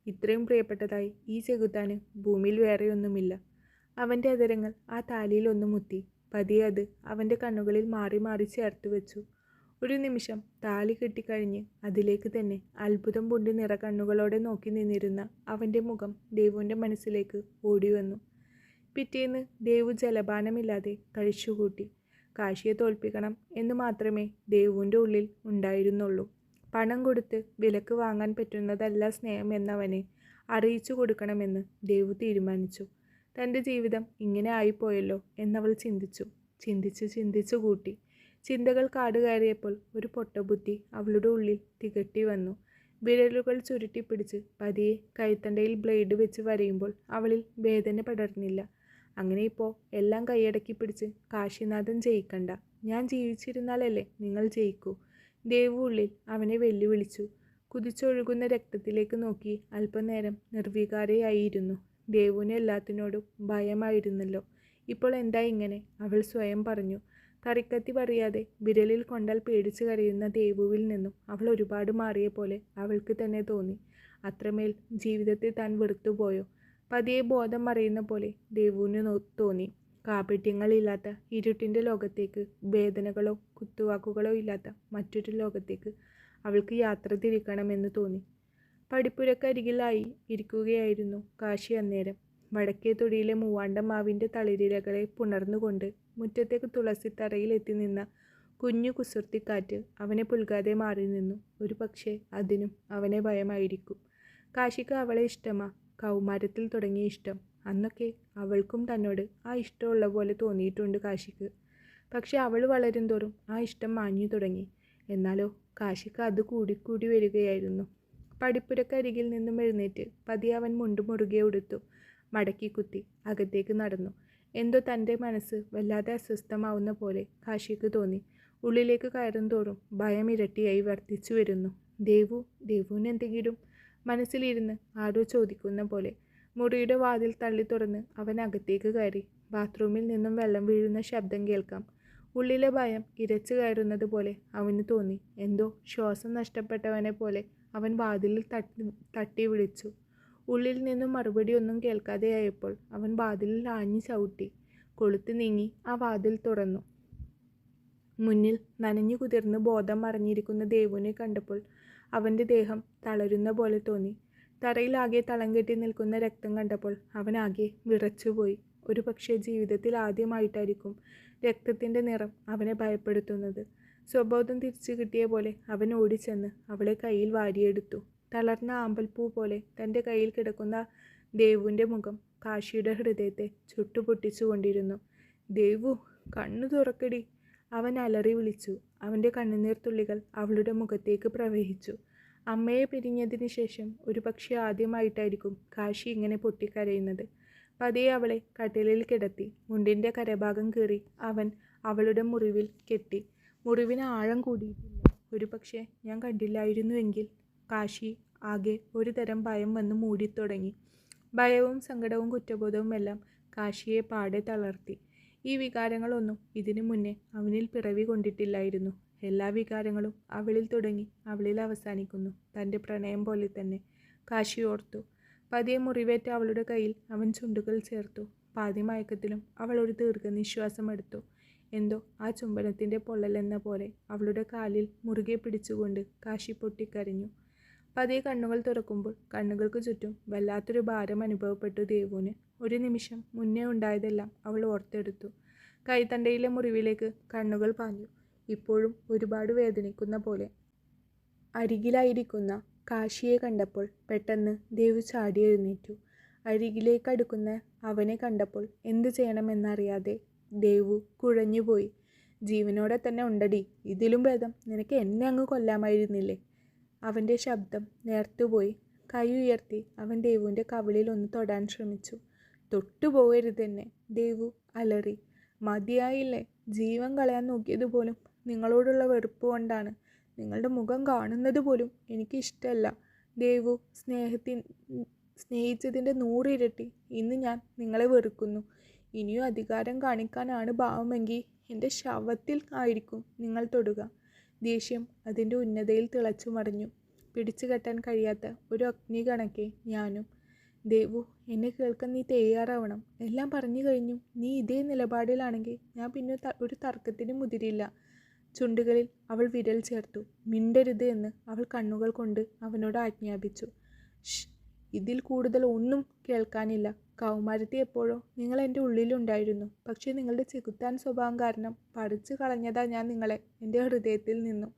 ഇത്രയും പ്രിയപ്പെട്ടതായി ഈ ചെകുത്താന് ഭൂമിയിൽ വേറെയൊന്നുമില്ല. അവൻ്റെ അതരങ്ങൾ ആ താലിയിൽ ഒന്ന് മുത്തി. പതിയെ അത് അവൻ്റെ കണ്ണുകളിൽ മാറി മാറി ചേർത്ത് വെച്ചു. ഒരു നിമിഷം താലി കെട്ടിക്കഴിഞ്ഞ് അതിലേക്ക് തന്നെ അത്ഭുതം പൂണ്ടി നിറ കണ്ണുകളോടെ നോക്കി നിന്നിരുന്ന അവൻ്റെ മുഖം ദേവുവിൻ്റെ മനസ്സിലേക്ക് ഓടിവന്നു. പിറ്റേന്ന് ദേവു ജലപാനമില്ലാതെ കഴിച്ചുകൂട്ടി. കാശിയെ തോൽപ്പിക്കണം എന്ന് മാത്രമേ ദേവുവിൻ്റെ ഉള്ളിൽ ഉണ്ടായിരുന്നുള്ളൂ. പണം കൊടുത്ത് വിലക്ക് വാങ്ങാൻ പറ്റുന്നതല്ല സ്നേഹം എന്നവനെ അറിയിച്ചു കൊടുക്കണമെന്ന് ദേവു തീരുമാനിച്ചു. തൻ്റെ ജീവിതം ഇങ്ങനെ ആയിപ്പോയല്ലോ എന്നവൾ ചിന്തിച്ചു കൂട്ടി. ചിന്തകൾ കാട് കയറിയപ്പോൾ ഒരു പൊട്ടബുദ്ധി അവളുടെ ഉള്ളിൽ തികട്ടി വന്നു. വിരലുകൾ ചുരുട്ടിപ്പിടിച്ച് പതിയെ കൈത്തണ്ടയിൽ ബ്ലേഡ് വെച്ച് വരയുമ്പോൾ അവളിൽ വേദന പടർന്നില്ല. അങ്ങനെ ഇപ്പോൾ എല്ലാം കൈയടക്കി പിടിച്ച് കാശിനാഥൻ ജയിക്കണ്ട, ഞാൻ ജീവിച്ചിരുന്നാലല്ലേ നിങ്ങൾ ജയിക്കൂ. ദേവു ഉള്ളിൽ അവനെ വെല്ലുവിളിച്ചു. കുതിച്ചൊഴുകുന്ന രക്തത്തിലേക്ക് നോക്കി അല്പനേരം നിർവികാരയായിരുന്നു. ദേവുവിന് എല്ലാത്തിനോടും ഭയമായിരുന്നല്ലോ. ഇപ്പോൾ എന്താ ഇങ്ങനെ? അവൾ സ്വയം പറഞ്ഞു. കറിക്കത്തി പറയാതെ വിരലിൽ കൊണ്ടാൽ പേടിച്ച് കരയുന്ന ദേവുവിൽ നിന്നും അവൾ ഒരുപാട് മാറിയ പോലെ അവൾക്ക് തന്നെ തോന്നി. അത്രമേൽ ജീവിതത്തെ താൻ വെറുത്തുപോയോ? പതിയെ ബോധം മറയുന്ന പോലെ ദേവുവിന് തോന്നി. കാപട്യങ്ങളില്ലാത്ത ഇരുട്ടിൻ്റെ ലോകത്തേക്ക്, വേദനകളോ കുത്തുവാക്കുകളോ ഇല്ലാത്ത മറ്റൊരു ലോകത്തേക്ക് അവൾക്ക് യാത്ര തിരിക്കണമെന്ന് തോന്നി. പടിപ്പുരക്കരികിലായി ഇരിക്കുകയായിരുന്നു കാശി അന്നേരം. വടക്കേ തൊടിയിലെ മൂവാണ്ടം മാവിൻ്റെ തളിരിലകളെ പുണർന്നുകൊണ്ട് മുറ്റത്തേക്ക് തുളസിത്തറയിൽ എത്തി നിന്ന കുഞ്ഞു കുസൃതിക്കാറ്റ് അവനെ പുൽകാതെ മാറി നിന്നു. ഒരു പക്ഷേ അതിനും അവനെ ഭയമായിരിക്കും. കാശിക്ക് അവളെ ഇഷ്ടമാ. കൗമാരത്തിൽ തുടങ്ങിയ ഇഷ്ടം. അന്നൊക്കെ അവൾക്കും തന്നോട് ആ ഇഷ്ടമുള്ള പോലെ തോന്നിയിട്ടുണ്ട് കാശിക്ക്. പക്ഷെ അവൾ വളരും തോറും ആ ഇഷ്ടം മാഞ്ഞു തുടങ്ങി. എന്നാലോ കാശിക്ക് അത് കൂടിക്കൂടി വരികയായിരുന്നു. പടിപ്പുരക്കരികിൽ നിന്നും എഴുന്നേറ്റ് പതിയെ അവൻ മുണ്ടു മുറുകെ ഉടുത്തു. മടക്കി കുത്തി അകത്തേക്ക് നടന്നു. എന്തോ തൻ്റെ മനസ്സ് വല്ലാതെ അസ്വസ്ഥമാവുന്ന പോലെ കാശിക്ക് തോന്നി. ഉള്ളിലേക്ക് കയറും തോറും ഭയം ഇരട്ടിയായി വർദ്ധിച്ചു വരുന്നു. ദേവുവിന് എന്തെങ്കിലും മനസ്സിലിരുന്ന് ആരോ ചോദിക്കുന്ന പോലെ. മുറിയുടെ വാതിൽ തള്ളി തുറന്ന് അവൻ അകത്തേക്ക് കയറി. ബാത്റൂമിൽ നിന്നും വെള്ളം വീഴുന്ന ശബ്ദം കേൾക്കാം. ഉള്ളിലെ ഭയം ഇരച്ചു കയറുന്നത് പോലെ അവന് തോന്നി. എന്തോ ശ്വാസം നഷ്ടപ്പെട്ടവനെ പോലെ അവൻ വാതിലിൽ തട്ടി വിളിച്ചു. ഉള്ളിൽ നിന്നും മറുപടി ഒന്നും കേൾക്കാതെയായപ്പോൾ അവൻ വാതിലിൽ ആഞ്ഞു ചവിട്ടി. കൊളുത്ത് നീങ്ങി ആ വാതിൽ തുറന്നു. മുന്നിൽ നനഞ്ഞു കുതിർന്ന് ബോധം മറിഞ്ഞിരിക്കുന്ന ദേവുവിനെ കണ്ടപ്പോൾ അവൻ്റെ ദേഹം തളരുന്ന പോലെ തോന്നി. തറയിലാകെ തളം കെട്ടി നിൽക്കുന്ന രക്തം കണ്ടപ്പോൾ അവനാകെ വിറച്ചുപോയി. ഒരു പക്ഷേ ജീവിതത്തിൽ ആദ്യമായിട്ടായിരിക്കും രക്തത്തിൻ്റെ നിറം അവനെ ഭയപ്പെടുത്തുന്നത്. സ്വബോധം തിരിച്ചു കിട്ടിയ പോലെ അവൻ ഓടിച്ചെന്ന് അവളെ കയ്യിൽ വാരിയെടുത്തു. തളർന്ന ആമ്പൽപ്പൂ പോലെ തൻ്റെ കയ്യിൽ കിടക്കുന്ന ദേവുവിൻ്റെ മുഖം കാശിയുടെ ഹൃദയത്തെ ചുട്ടുപൊട്ടിച്ചുകൊണ്ടിരുന്നു. ദേവു, കണ്ണു തുറക്കടി, അവൻ അലറി വിളിച്ചു. അവൻ്റെ കണ്ണുനീർ തുള്ളികൾ അവളുടെ മുഖത്തേക്ക് പ്രവഹിച്ചു. അമ്മയെ പിരിഞ്ഞതിന് ശേഷം ഒരുപക്ഷെ ആദ്യമായിട്ടായിരിക്കും കാശി ഇങ്ങനെ പൊട്ടിക്കരയുന്നത്. പതിയെ അവളെ കട്ടിലിൽ കിടത്തി മുണ്ടിൻ്റെ കരഭാഗം കീറി അവൻ അവളുടെ മുറിവിൽ കെട്ടി. മുറിവിന് ആഴം കൂടിയിട്ടില്ല. ഒരുപക്ഷെ ഞാൻ കണ്ടില്ലായിരുന്നുവെങ്കിൽ. കാശി ആകെ ഒരു തരം ഭയം വന്ന് മൂടിത്തുടങ്ങി. ഭയവും സങ്കടവും കുറ്റബോധവും എല്ലാം കാശിയെ പാടെ തളർത്തി. ഈ വികാരങ്ങളൊന്നും ഇതിനു മുന്നേ അവനിൽ പിറവി കൊണ്ടിട്ടില്ലായിരുന്നു. എല്ലാ വികാരങ്ങളും അവളിൽ തുടങ്ങി അവളിൽ അവസാനിക്കുന്നു, തൻ്റെ പ്രണയം പോലെ തന്നെ. കാശി ഓർത്തു. പതിയെ മുറിവേറ്റ അവളുടെ കയ്യിൽ അവൻ ചുണ്ടുകൾ ചേർത്തു. പാതി മയക്കത്തിലും അവൾ ഒരു ദീർഘനിശ്വാസം എടുത്തു. എന്തോ ആ ചുംബനത്തിൻ്റെ പൊള്ളലെന്ന പോലെ അവളുടെ കാലിൽ മുറുകെ പിടിച്ചുകൊണ്ട് കാശി പൊട്ടിക്കരഞ്ഞു. പതിയെ കണ്ണുകൾ തുറക്കുമ്പോൾ കണ്ണുകൾക്ക് ചുറ്റും വല്ലാത്തൊരു ഭാരം അനുഭവപ്പെട്ടു ദേവുവിന്. ഒരു നിമിഷം മുന്നേ ഉണ്ടായതെല്ലാം അവൾ ഓർത്തെടുത്തു. കൈത്തണ്ടയിലെ മുറിവിലേക്ക് കണ്ണുകൾ പാഞ്ഞു. ഇപ്പോഴും ഒരുപാട് വേദനിക്കുന്ന പോലെ. അരികിലായിരിക്കുന്ന കാശിയെ കണ്ടപ്പോൾ പെട്ടെന്ന് ദേവു ചാടി എഴുന്നേറ്റു. അരികിലേക്ക് അടുക്കുന്ന അവനെ കണ്ടപ്പോൾ എന്തു ചെയ്യണമെന്നറിയാതെ ദേവു കുഴഞ്ഞുപോയി. ജീവനോടെ തന്നെ ഉണ്ടടി, ഇതിലും ഭേദം നിനക്ക് എന്നെ അങ്ങ് കൊല്ലാമായിരുന്നില്ലേ. അവൻ്റെ ശബ്ദം നേർത്തുപോയി. കൈ ഉയർത്തി അവൻ ദേവുവിൻ്റെ കവിളിൽ ഒന്ന് തൊടാൻ ശ്രമിച്ചു. തൊട്ടുപോകരുതെന്നെ, ദേവു അലറി. മതിയായില്ലേ? ജീവൻ കളയാൻ നോക്കിയതുപോലും നിങ്ങളോടുള്ള വെറുപ്പ് കൊണ്ടാണ്. നിങ്ങളുടെ മുഖം കാണുന്നത് പോലും എനിക്കിഷ്ടമല്ല. ദേവു, സ്നേഹിച്ചതിൻ്റെ 100 ഇരട്ടി ഇന്ന് ഞാൻ നിങ്ങളെ വെറുക്കുന്നു. ഇനിയും അധികാരം കാണിക്കാനാണ് ഭാവമെങ്കിൽ എൻ്റെ ശവത്തിൽ ആയിരിക്കും നിങ്ങൾ തൊടുക. ദേഷ്യം അതിൻ്റെ ഉന്നതയിൽ തിളച്ചു മറിഞ്ഞു. പിടിച്ചു കെട്ടാൻ കഴിയാത്ത ഒരു അഗ്നി കണക്കെ ഞാനും. ദേവു, എന്നെ കേൾക്കാൻ നീ തയ്യാറാവണം. എല്ലാം പറഞ്ഞു കഴിഞ്ഞു. നീ ഇതേ നിലപാടിലാണെങ്കിൽ ഞാൻ പിന്നെ ഒരു തർക്കത്തിന് മുതിരില്ല. ചുണ്ടുകളിൽ അവൾ വിരൽ ചേർത്തു. മിണ്ടരുത് എന്ന് അവൾ കണ്ണുകൾ കൊണ്ട് അവനോട് ആജ്ഞാപിച്ചു. ഇതിൽ കൂടുതൽ ഒന്നും കേൾക്കാനില്ല. കൗമാരത്തി എപ്പോഴോ നിങ്ങൾ എൻ്റെ ഉള്ളിലുണ്ടായിരുന്നു. പക്ഷേ നിങ്ങളുടെ ചെകുത്താൻ സ്വഭാവം കാരണം പറിച്ചു കളഞ്ഞതാ ഞാൻ നിങ്ങളെ എൻ്റെ ഹൃദയത്തിൽ നിന്നും.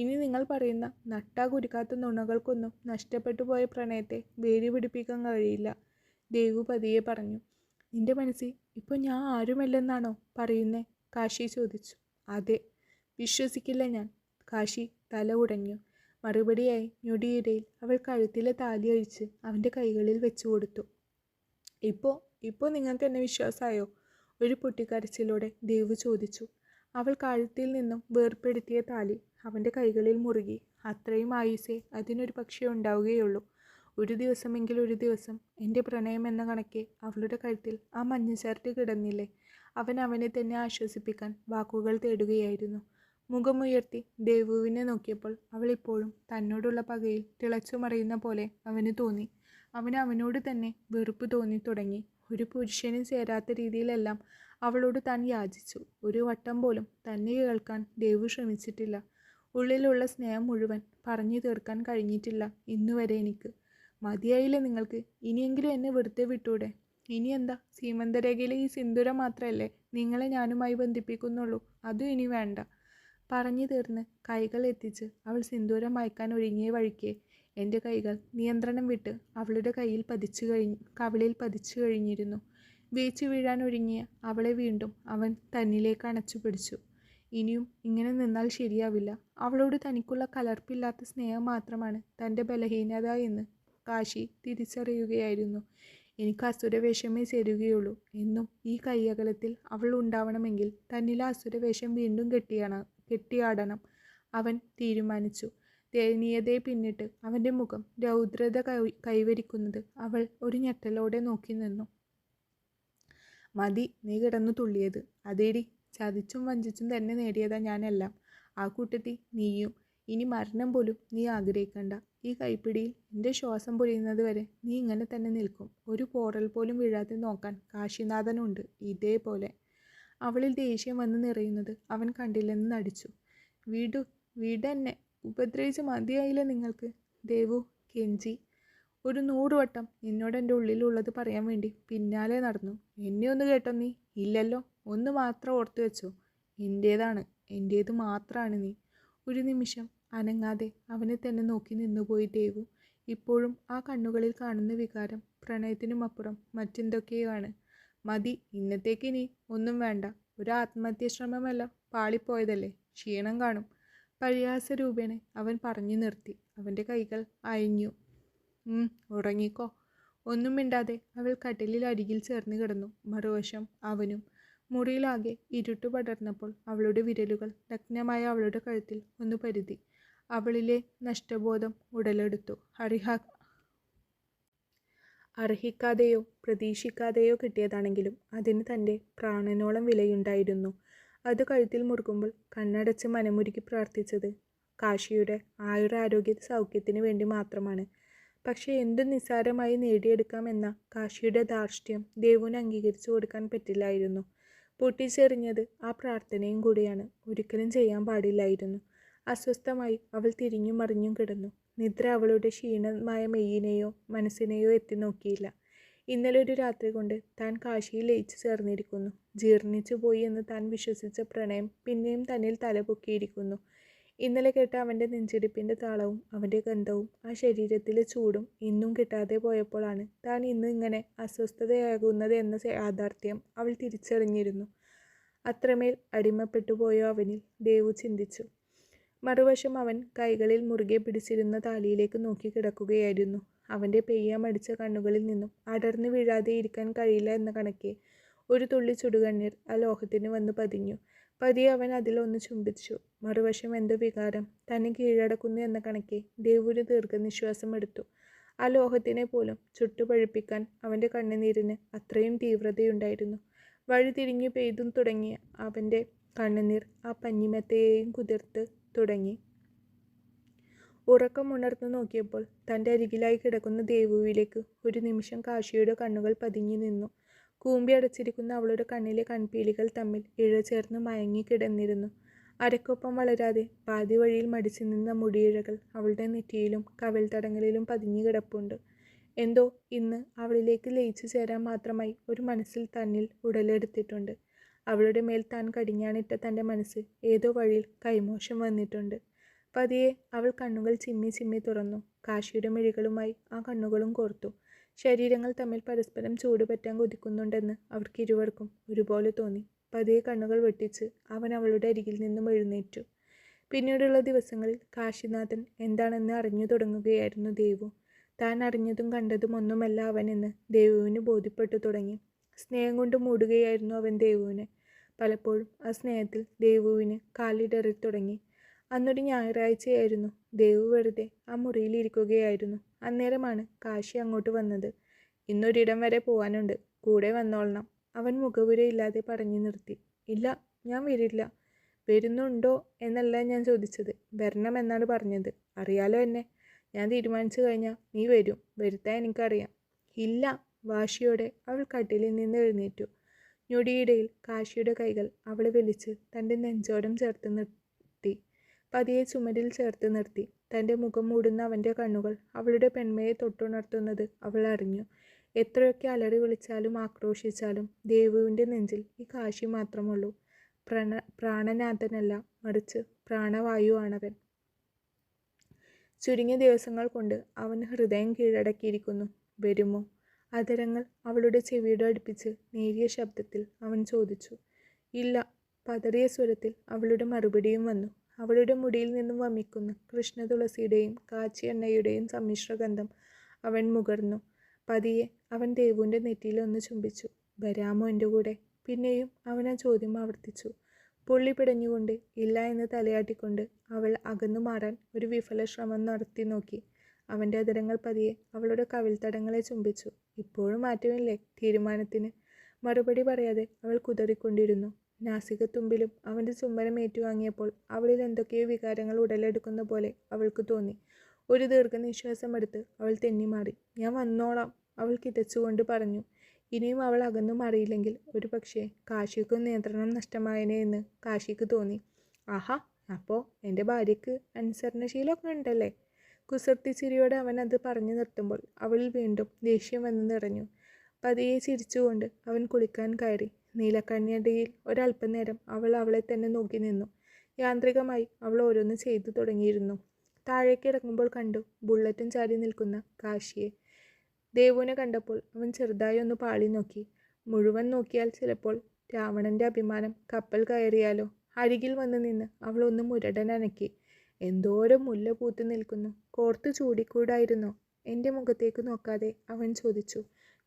ഇനി നിങ്ങൾ പറയുന്ന നട്ടാ കുരുക്കാത്ത നുണകൾക്കൊന്നും നഷ്ടപ്പെട്ടു പോയ പ്രണയത്തെ വേര് പിടിപ്പിക്കാൻ കഴിയില്ല. ദേവു പതിയെ പറഞ്ഞു. നിന്റെ മനസ്സിൽ ഇപ്പോൾ ഞാൻ ആരുമല്ലെന്നാണോ പറയുന്നേ? കാശി ചോദിച്ചു. അതെ. വിശ്വസിക്കില്ല ഞാൻ. കാശി തല ഉടഞ്ഞു. മറുപടിയായി ഞൊടിയിടയിൽ അവൾ കഴുത്തിലെ താലി അഴിച്ച് അവൻ്റെ കൈകളിൽ വെച്ചു കൊടുത്തു. ഇപ്പോൾ നിങ്ങൾക്ക് എന്നെ വിശ്വാസമായോ? ഒരു പൊട്ടിക്കരച്ചിലൂടെ ദേവു ചോദിച്ചു. അവൾ കഴുത്തിൽ നിന്നും വേർപ്പെടുത്തിയ താലി അവൻ്റെ കൈകളിൽ മുറുകി. അത്രയും ആയുസേ അതിനൊരു പക്ഷേ ഉണ്ടാവുകയുള്ളൂ. ഒരു ദിവസം എൻ്റെ പ്രണയം എന്ന കണക്കെ അവളുടെ കഴുത്തിൽ ആ മഞ്ഞച്ചരട്ട് കിടന്നില്ലേ? അവനെ തന്നെ ആശ്വസിപ്പിക്കാൻ വാക്കുകൾ തേടുകയായിരുന്നു. മുഖമുയർത്തി ദേവുവിനെ നോക്കിയപ്പോൾ അവൾ ഇപ്പോഴും തന്നോടുള്ള പകയിൽ തിളച്ചു മറിയുന്ന പോലെ അവന് തോന്നി. അവനോട് തന്നെ വെറുപ്പ് തോന്നി തുടങ്ങി. ഒരു പുരുഷനും ചേരാത്ത രീതിയിലെല്ലാം അവളോട് താൻ യാചിച്ചു. ഒരു വട്ടം പോലും തന്നെ കേൾക്കാൻ ദേവു ശ്രമിച്ചിട്ടില്ല. ഉള്ളിലുള്ള സ്നേഹം മുഴുവൻ പറഞ്ഞു തീർക്കാൻ കഴിഞ്ഞിട്ടില്ല ഇന്നുവരെ എനിക്ക്. മതിയായില്ലേ നിങ്ങൾക്ക്? ഇനിയെങ്കിലും എന്നെ വെറുതെ വിട്ടൂടെ? ഇനി എന്താ, സീമന്തരേഖയിലെ ഈ സിന്ദൂരം മാത്രമല്ലേ നിങ്ങളെ ഞാനുമായി ബന്ധിപ്പിക്കുന്നുള്ളൂ? അതും ഇനി വേണ്ട. പറഞ്ഞു തീർന്ന് കൈകൾ എത്തിച്ച് അവൾ സിന്ദൂരം മയക്കാൻ ഒരുങ്ങിയ വഴിക്ക് എൻ്റെ കൈകൾ നിയന്ത്രണം വിട്ട് അവളുടെ കവിളിൽ പതിച്ചു കഴിഞ്ഞിരുന്നു. വീച്ചു വീഴാൻ ഒരുങ്ങിയ അവളെ വീണ്ടും അവൻ തന്നിലേക്ക് അണച്ചു പിടിച്ചു. ഇനിയും ഇങ്ങനെ നിന്നാൽ ശരിയാവില്ല. അവളോട് തനിക്കുള്ള കലർപ്പില്ലാത്ത സ്നേഹം മാത്രമാണ് തൻ്റെ ബലഹീനത എന്ന് കാശി തിരിച്ചറിയുകയായിരുന്നു. എനിക്ക് അസുരവേഷമേ ചേരുകയുള്ളൂ എന്നും ഈ കയ്യകലത്തിൽ അവൾ ഉണ്ടാവണമെങ്കിൽ തന്നിലെ അസുരവേഷം വീണ്ടും കെട്ടിയാടണം അവൻ തീരുമാനിച്ചു. ദയനീയതയെ പിന്നിട്ട് അവൻ്റെ മുഖം രൗദ്രത കൈവരിക്കുന്നത് അവൾ ഒരു ഞെട്ടലോടെ നോക്കി നിന്നു. മതി നീ കിടന്നു തുള്ളിയത്. അതേടി, ചതിച്ചും വഞ്ചിച്ചും തന്നെ നേടിയതാ ഞാനെല്ലാം. ആ കൂട്ടത്തിൽ നീയും. ഇനി മരണം പോലും നീ ആഗ്രഹിക്കണ്ട. ഈ കൈപ്പിടിയിൽ എൻ്റെ ശ്വാസം പൊഴിയുന്നത് വരെ നീ ഇങ്ങനെ തന്നെ നിൽക്കും. ഒരു പോറൽ പോലും വീഴാതെ നോക്കാൻ കാശിനാഥനുണ്ട് ഇതേപോലെ. അവളിൽ ദേഷ്യം വന്ന് നിറയുന്നത് അവൻ കണ്ടില്ലെന്ന് നടിച്ചു. വീടെന്നെ ഉപദ്രവിച്ച് മതിയായില്ല നിങ്ങൾക്ക്? ദേവു കെഞ്ചി. ഒരു 100 വട്ടം നിന്നോട് എൻ്റെ ഉള്ളിലുള്ളത് പറയാൻ വേണ്ടി പിന്നാലെ നടന്നു. എന്നെ ഒന്ന് കേട്ടോ നീ? ഇല്ലല്ലോ. ഒന്ന് മാത്രം ഓർത്തു വെച്ചോ, എൻ്റേതാണ്, എൻ്റേത് മാത്രമാണ് നീ. ഒരു നിമിഷം അനങ്ങാതെ അവനെ തന്നെ നോക്കി നിന്നുപോയി ദേവു. ഇപ്പോഴും ആ കണ്ണുകളിൽ കാണുന്ന വികാരം പ്രണയത്തിനുമപ്പുറം മറ്റെന്തൊക്കെയോ ആണ്. മതി, ഇന്നത്തേക്ക് ഇനി ഒന്നും വേണ്ട. ഒരു ആത്മഹത്യാ ശ്രമമല്ല, പാളിപ്പോയതല്ലേ, ക്ഷീണം കാണും. പരിഹാസരൂപേണ അവൻ പറഞ്ഞു നിർത്തി. അവൻ്റെ കൈകൾ അയഞ്ഞു. ഉറങ്ങിക്കോ. ഒന്നും മിണ്ടാതെ അവൾ കട്ടിലിൽ അരികിൽ ചേർന്ന് കിടന്നു. മറുവശം അവനും. മുറിയിലാകെ ഇരുട്ടു പടർന്നപ്പോൾ അവളുടെ വിരലുകൾ നഗ്നമായ അവളുടെ കഴുത്തിൽ ഒന്ന് പരുതി. അവളിലെ നഷ്ടബോധം ഉടലെടുത്തു. അർഹിക്കാതെയോ പ്രതീക്ഷിക്കാതെയോ കിട്ടിയതാണെങ്കിലും അതിന് തൻ്റെ പ്രാണനോളം വിലയുണ്ടായിരുന്നു. അത് കഴുത്തിൽ മുറുകുമ്പോൾ കണ്ണടച്ച് മനമുരുക്കി പ്രാർത്ഥിച്ചത് കാശിയുടെ ആയുരാരോഗ്യ സൗഖ്യത്തിന് വേണ്ടി മാത്രമാണ്. പക്ഷേ എന്തും നിസ്സാരമായി നേടിയെടുക്കാമെന്ന കാശിയുടെ ധാർഷ്ട്യം ദേവുവിന് അംഗീകരിച്ചു കൊടുക്കാൻ പറ്റില്ലായിരുന്നു. പൊട്ടിച്ചെറിഞ്ഞത് ആ പ്രാർത്ഥനയും കൂടിയാണ്. ഒരിക്കലും ചെയ്യാൻ പാടില്ലായിരുന്നു. അസ്വസ്ഥമായി അവൾ തിരിഞ്ഞും മറിഞ്ഞും കിടന്നു. നിദ്ര അവളുടെ ക്ഷീണമായ മെയ്യിനെയോ മനസ്സിനെയോ എത്തി നോക്കിയില്ല. ഇന്നലെ ഒരു രാത്രി കൊണ്ട് താൻ കാശിയിൽ ലയിച്ചു ചേർന്നിരിക്കുന്നു. ജീർണിച്ചു പോയി എന്ന് താൻ വിശ്വസിച്ച പ്രണയം പിന്നെയും തന്നിൽ തലപൊക്കിയിരിക്കുന്നു. ഇന്നലെ കേട്ട അവൻ്റെ നെഞ്ചിടിപ്പിൻ്റെ താളവും അവൻ്റെ ഗന്ധവും ആ ശരീരത്തിലെ ചൂടും ഇന്നും കിട്ടാതെ പോയപ്പോഴാണ് താൻ ഇന്ന് ഇങ്ങനെ അസ്വസ്ഥതയാകുന്നത് എന്ന യാഥാർത്ഥ്യം അവൾ തിരിച്ചറിഞ്ഞിരുന്നു. അത്രമേൽ അടിമപ്പെട്ടുപോയോ അവനിൽ, ദേവു ചിന്തിച്ചു. മറുവശം അവൻ കൈകളിൽ മുറുകെ പിടിച്ചിരുന്ന താലിയിലേക്ക് നോക്കി കിടക്കുകയായിരുന്നു. അവൻ്റെ പെയ്യാമടിച്ച കണ്ണുകളിൽ നിന്നും അടർന്നു വീഴാതെ ഇരിക്കാൻ കഴിയില്ല എന്ന കണക്കെ ഒരു തുള്ളി ചുടുകണ്ണീർ ആ ലോഹത്തിന് വന്ന് പതിഞ്ഞു. പതിയെ അവൻ അതിലൊന്ന് ചുംബിച്ചു. മറുവശം എന്തോ വികാരം തന്നെ കീഴടക്കുന്നു എന്ന കണക്കെ ദേവുവിന് ദീർഘനിശ്വാസം എടുത്തു. ആ ലോഹത്തിനെ പോലും ചുട്ടുപഴുപ്പിക്കാൻ അവൻ്റെ കണ്ണുനീരിന് അത്രയും തീവ്രതയുണ്ടായിരുന്നു. വഴി തിരിഞ്ഞു പെയ്തും തുടങ്ങിയ അവൻ്റെ കണ്ണുനീർ ആ പഞ്ഞിമെത്തയെയും കുതിർത്ത് തുടങ്ങി. ഉറക്കമുണർന്നു നോക്കിയപ്പോൾ തൻ്റെ അരികിലായി കിടക്കുന്ന ദേവുവിലേക്ക് ഒരു നിമിഷം കാശിയുടെ കണ്ണുകൾ പതിഞ്ഞു നിന്നു. കൂമ്പി അടച്ചിരിക്കുന്ന അവളുടെ കണ്ണിലെ കൺപീലികൾ തമ്മിൽ ഇഴചേർന്ന് മയങ്ങിക്കിടന്നിരുന്നു. അരക്കൊപ്പം വളരാതെ പാതി വഴിയിൽ മടിച്ചു നിന്ന മുടിയിഴകൾ അവളുടെ നെറ്റിയിലും കവിൾത്തടങ്ങളിലും പതിഞ്ഞു കിടപ്പുണ്ട്. എന്തോ ഇന്ന് അവളിലേക്ക് ലയിച്ചു ചേരാൻ മാത്രമായി ഒരു മനസ്സിൽ തന്നിൽ ഉടലെടുത്തിട്ടുണ്ട്. അവളുടെ മേൽ താൻ കടിഞ്ഞാണിട്ട തൻ്റെ മനസ്സ് ഏതോ വഴിയിൽ കൈമോശം വന്നിട്ടുണ്ട്. പതിയെ അവൾ കണ്ണുകൾ ചിമ്മി ചിമ്മി തുറന്നു. കാശിയുടെ മിഴികളുമായി ആ കണ്ണുകളും കോർത്തു. ശരീരങ്ങൾ തമ്മിൽ പരസ്പരം ചൂടുപറ്റാൻ കൊതിക്കുന്നുണ്ടെന്ന് അവർക്ക് ഇരുവർക്കും ഒരുപോലെ തോന്നി. പതിയെ കണ്ണുകൾ വെട്ടിച്ച് അവൻ അവളുടെ അരികിൽ നിന്നും എഴുന്നേറ്റു. പിന്നീടുള്ള ദിവസങ്ങളിൽ കാശിനാഥൻ എന്താണെന്ന് അറിഞ്ഞു തുടങ്ങുകയായിരുന്നു ദേവു. താൻ അറിഞ്ഞതും കണ്ടതും ഒന്നുമല്ല അവനെന്ന് ദേവുവിന് ബോധ്യപ്പെട്ടു തുടങ്ങി. സ്നേഹം കൊണ്ട് മൂടുകയായിരുന്നു അവൻ ദേവുവിനെ. പലപ്പോഴും ആ സ്നേഹത്തിൽ ദേവുവിന് കാലിടറി തുടങ്ങി. അന്നൊരു ഞായറാഴ്ചയായിരുന്നു. ദേവു വെറുതെ ആ മുറിയിൽ ഇരിക്കുകയായിരുന്നു. അന്നേരമാണ് കാശി അങ്ങോട്ട് വന്നത്. ഇന്നൊരിടം വരെ പോവാനുണ്ട്, കൂടെ വന്നോളണം. അവൻ മുഖവുരയില്ലാതെ പറഞ്ഞു നിർത്തി. ഇല്ല, ഞാൻ വരില്ല. വരുന്നുണ്ടോ എന്നല്ല ഞാൻ ചോദിച്ചത്, വരണമെന്നാണ് പറഞ്ഞത്. അറിയാലോ എന്നെ. ഞാൻ തീരുമാനിച്ചു കഴിഞ്ഞാൽ നീ വരും. വരുത്താൻ എനിക്കറിയാം. ഇല്ല, വാശിയോടെ അവൾ കട്ടിലിൽ നിന്ന് എഴുന്നേറ്റു. ഞൊടിയിടയിൽ കാശിയുടെ കൈകൾ അവളെ വലിച്ച് തൻ്റെ നെഞ്ചോരം ചേർത്ത് നിർത്തി. പതിയെ ചുമരിൽ ചേർത്ത് നിർത്തി. തൻ്റെ മുഖം മൂടുന്ന അവൻ്റെ കണ്ണുകൾ അവളുടെ പെൺമയെ തൊട്ടുണർത്തുന്നത് അവൾ അറിഞ്ഞു. എത്രയൊക്കെ അലറി വിളിച്ചാലും ആക്രോശിച്ചാലും ദേവുവിൻ്റെ നെഞ്ചിൽ ഈ കാശി മാത്രമുള്ളൂ. പ്രാണനാഥനല്ല, മറിച്ച് പ്രാണവായു ആണവൻ. ചുരുങ്ങിയ ദിവസങ്ങൾ കൊണ്ട് അവൻ ഹൃദയം കീഴടക്കിയിരിക്കുന്നു. വരുമോ? അധരങ്ങൾ അവളുടെ ചെവിയുടെ അടുപ്പിച്ച് നേരിയ ശബ്ദത്തിൽ അവൻ ചോദിച്ചു. ഇല്ല. പതറിയ സ്വരത്തിൽ അവളുടെ മറുപടിയും വന്നു. അവളുടെ മുടിയിൽ നിന്നും വമിക്കുന്ന കൃഷ്ണതുളസിയുടെയും കാച്ചിയ എണ്ണയുടെയും സമ്മിശ്രഗന്ധം അവൻ മുകർന്നു. പതിയെ അവൻ ദേവുവിൻ്റെ നെറ്റിയിൽ ഒന്ന് ചുംബിച്ചു. വരാമോ എൻ്റെ കൂടെ? പിന്നെയും അവൻ ആ ചോദ്യം ആവർത്തിച്ചു. പുള്ളി പിടഞ്ഞുകൊണ്ട് ഇല്ല എന്ന് തലയാട്ടിക്കൊണ്ട് അവൾ അകന്നു മാറാൻ ഒരു വിഫല ശ്രമം നടത്തി നോക്കി. അവൻ്റെ അധരങ്ങൾ പതിയെ അവളുടെ കവിൾത്തടങ്ങളെ ചുംബിച്ചു. ഇപ്പോഴും മാറ്റമില്ലേ തീരുമാനത്തിന്? മറുപടി പറയാതെ അവൾ കുതറിക്കൊണ്ടിരുന്നു. നാസികത്തുമ്പിലും അവൻ്റെ ചുംബനം ഏറ്റുവാങ്ങിയപ്പോൾ അവളിൽ എന്തൊക്കെയോ വികാരങ്ങൾ ഉടലെടുക്കുന്ന പോലെ അവൾക്ക് തോന്നി. ഒരു ദീർഘനിശ്വാസം എടുത്ത് അവൾ തെന്നിമാറി. ഞാൻ വന്നോളാം, അവൾ കിതച്ചുകൊണ്ട് പറഞ്ഞു. ഇനിയും അവൾ അകന്നു മാറിയില്ലെങ്കിൽ ഒരു പക്ഷേ കാശിക്ക് നിയന്ത്രണം നഷ്ടമായേനെ എന്ന് കാശിക്ക് തോന്നി. ആഹാ, അപ്പോൾ എൻ്റെ ഭാര്യയ്ക്ക് അനുസരണശീലമൊക്കെ ഉണ്ടല്ലേ? കുസൃതി ചിരിയോടെ അവൻ അത് പറഞ്ഞു നിർത്തുമ്പോൾ അവളിൽ വീണ്ടും ദേഷ്യം വന്ന് നിറഞ്ഞു. പതിയെ ചിരിച്ചുകൊണ്ട് അവൻ കുളിക്കാൻ കയറി. നീലക്കണ്ണിയടിയിൽ ഒരല്പനേരം അവൾ അവളെ തന്നെ നോക്കി നിന്നു. യാന്ത്രികമായി അവൾ ഓരോന്ന് ചെയ്തു തുടങ്ങിയിരുന്നു. താഴേക്ക് ഇറങ്ങുമ്പോൾ കണ്ടു ബുള്ളറ്റും ചാരി നിൽക്കുന്ന കാശിയെ. ദേവുവിനെ കണ്ടപ്പോൾ അവൻ ചെറുതായി ഒന്ന് പാളി നോക്കി. മുഴുവൻ നോക്കിയാൽ ചിലപ്പോൾ രാവണന്റെ അഭിമാനം കപ്പൽ കയറിയാലോ. അരികിൽ വന്ന് നിന്ന് അവൾ ഒന്ന് മുരടനനക്കി. എന്തോരം മുല്ല പൂത്തു നിൽക്കുന്നു, കോർത്തു ചൂടിക്കൂടായിരുന്നോ? എൻ്റെ മുഖത്തേക്ക് നോക്കാതെ അവൻ ചോദിച്ചു.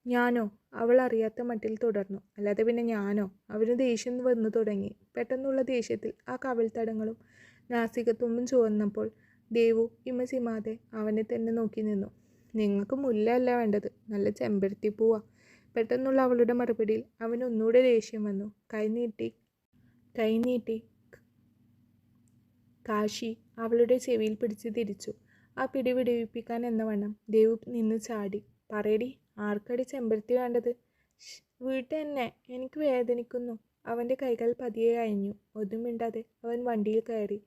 ഞാനോ? അവൾ അറിയാത്ത മട്ടിൽ തുടർന്നു. അല്ലാതെ പിന്നെ ഞാനോ? അവന് ദേഷ്യം വന്നു തുടങ്ങി. പെട്ടെന്നുള്ള ദേഷ്യത്തിൽ ആ കവിൾത്തടങ്ങളും നാസികത്തുമ്പും ചുവന്നപ്പോൾ ദേവു ഇമസിമാതെ അവനെ തന്നെ നോക്കി നിന്നു. നിങ്ങൾക്ക് മുല്ല അല്ല വേണ്ടത്, നല്ല ചെമ്പരത്തിപ്പൂവാ. പെട്ടെന്നുള്ള അവളുടെ മറുപടിയിൽ അവന് ഒന്നുകൂടെ ദേഷ്യം വന്നു. കൈനീട്ടി കാശി അവളുടെ ചെവിയിൽ പിടിച്ച് തിരിച്ചു. ആ പിടി വിടുവിപ്പിക്കാൻ എന്നവണ്ണം ദേവു നിന്ന് ചാടി. പറയടി, ആർക്കടി ചെമ്പരത്തി വേണ്ടത്? വീട്ടിൽ തന്നെ, എനിക്ക് വേദനിക്കുന്നു. അവൻ്റെ കൈകൾ പതിയെ അയഞ്ഞു. ഒന്നും മിണ്ടാതെ അവൻ വണ്ടിയിൽ കയറി.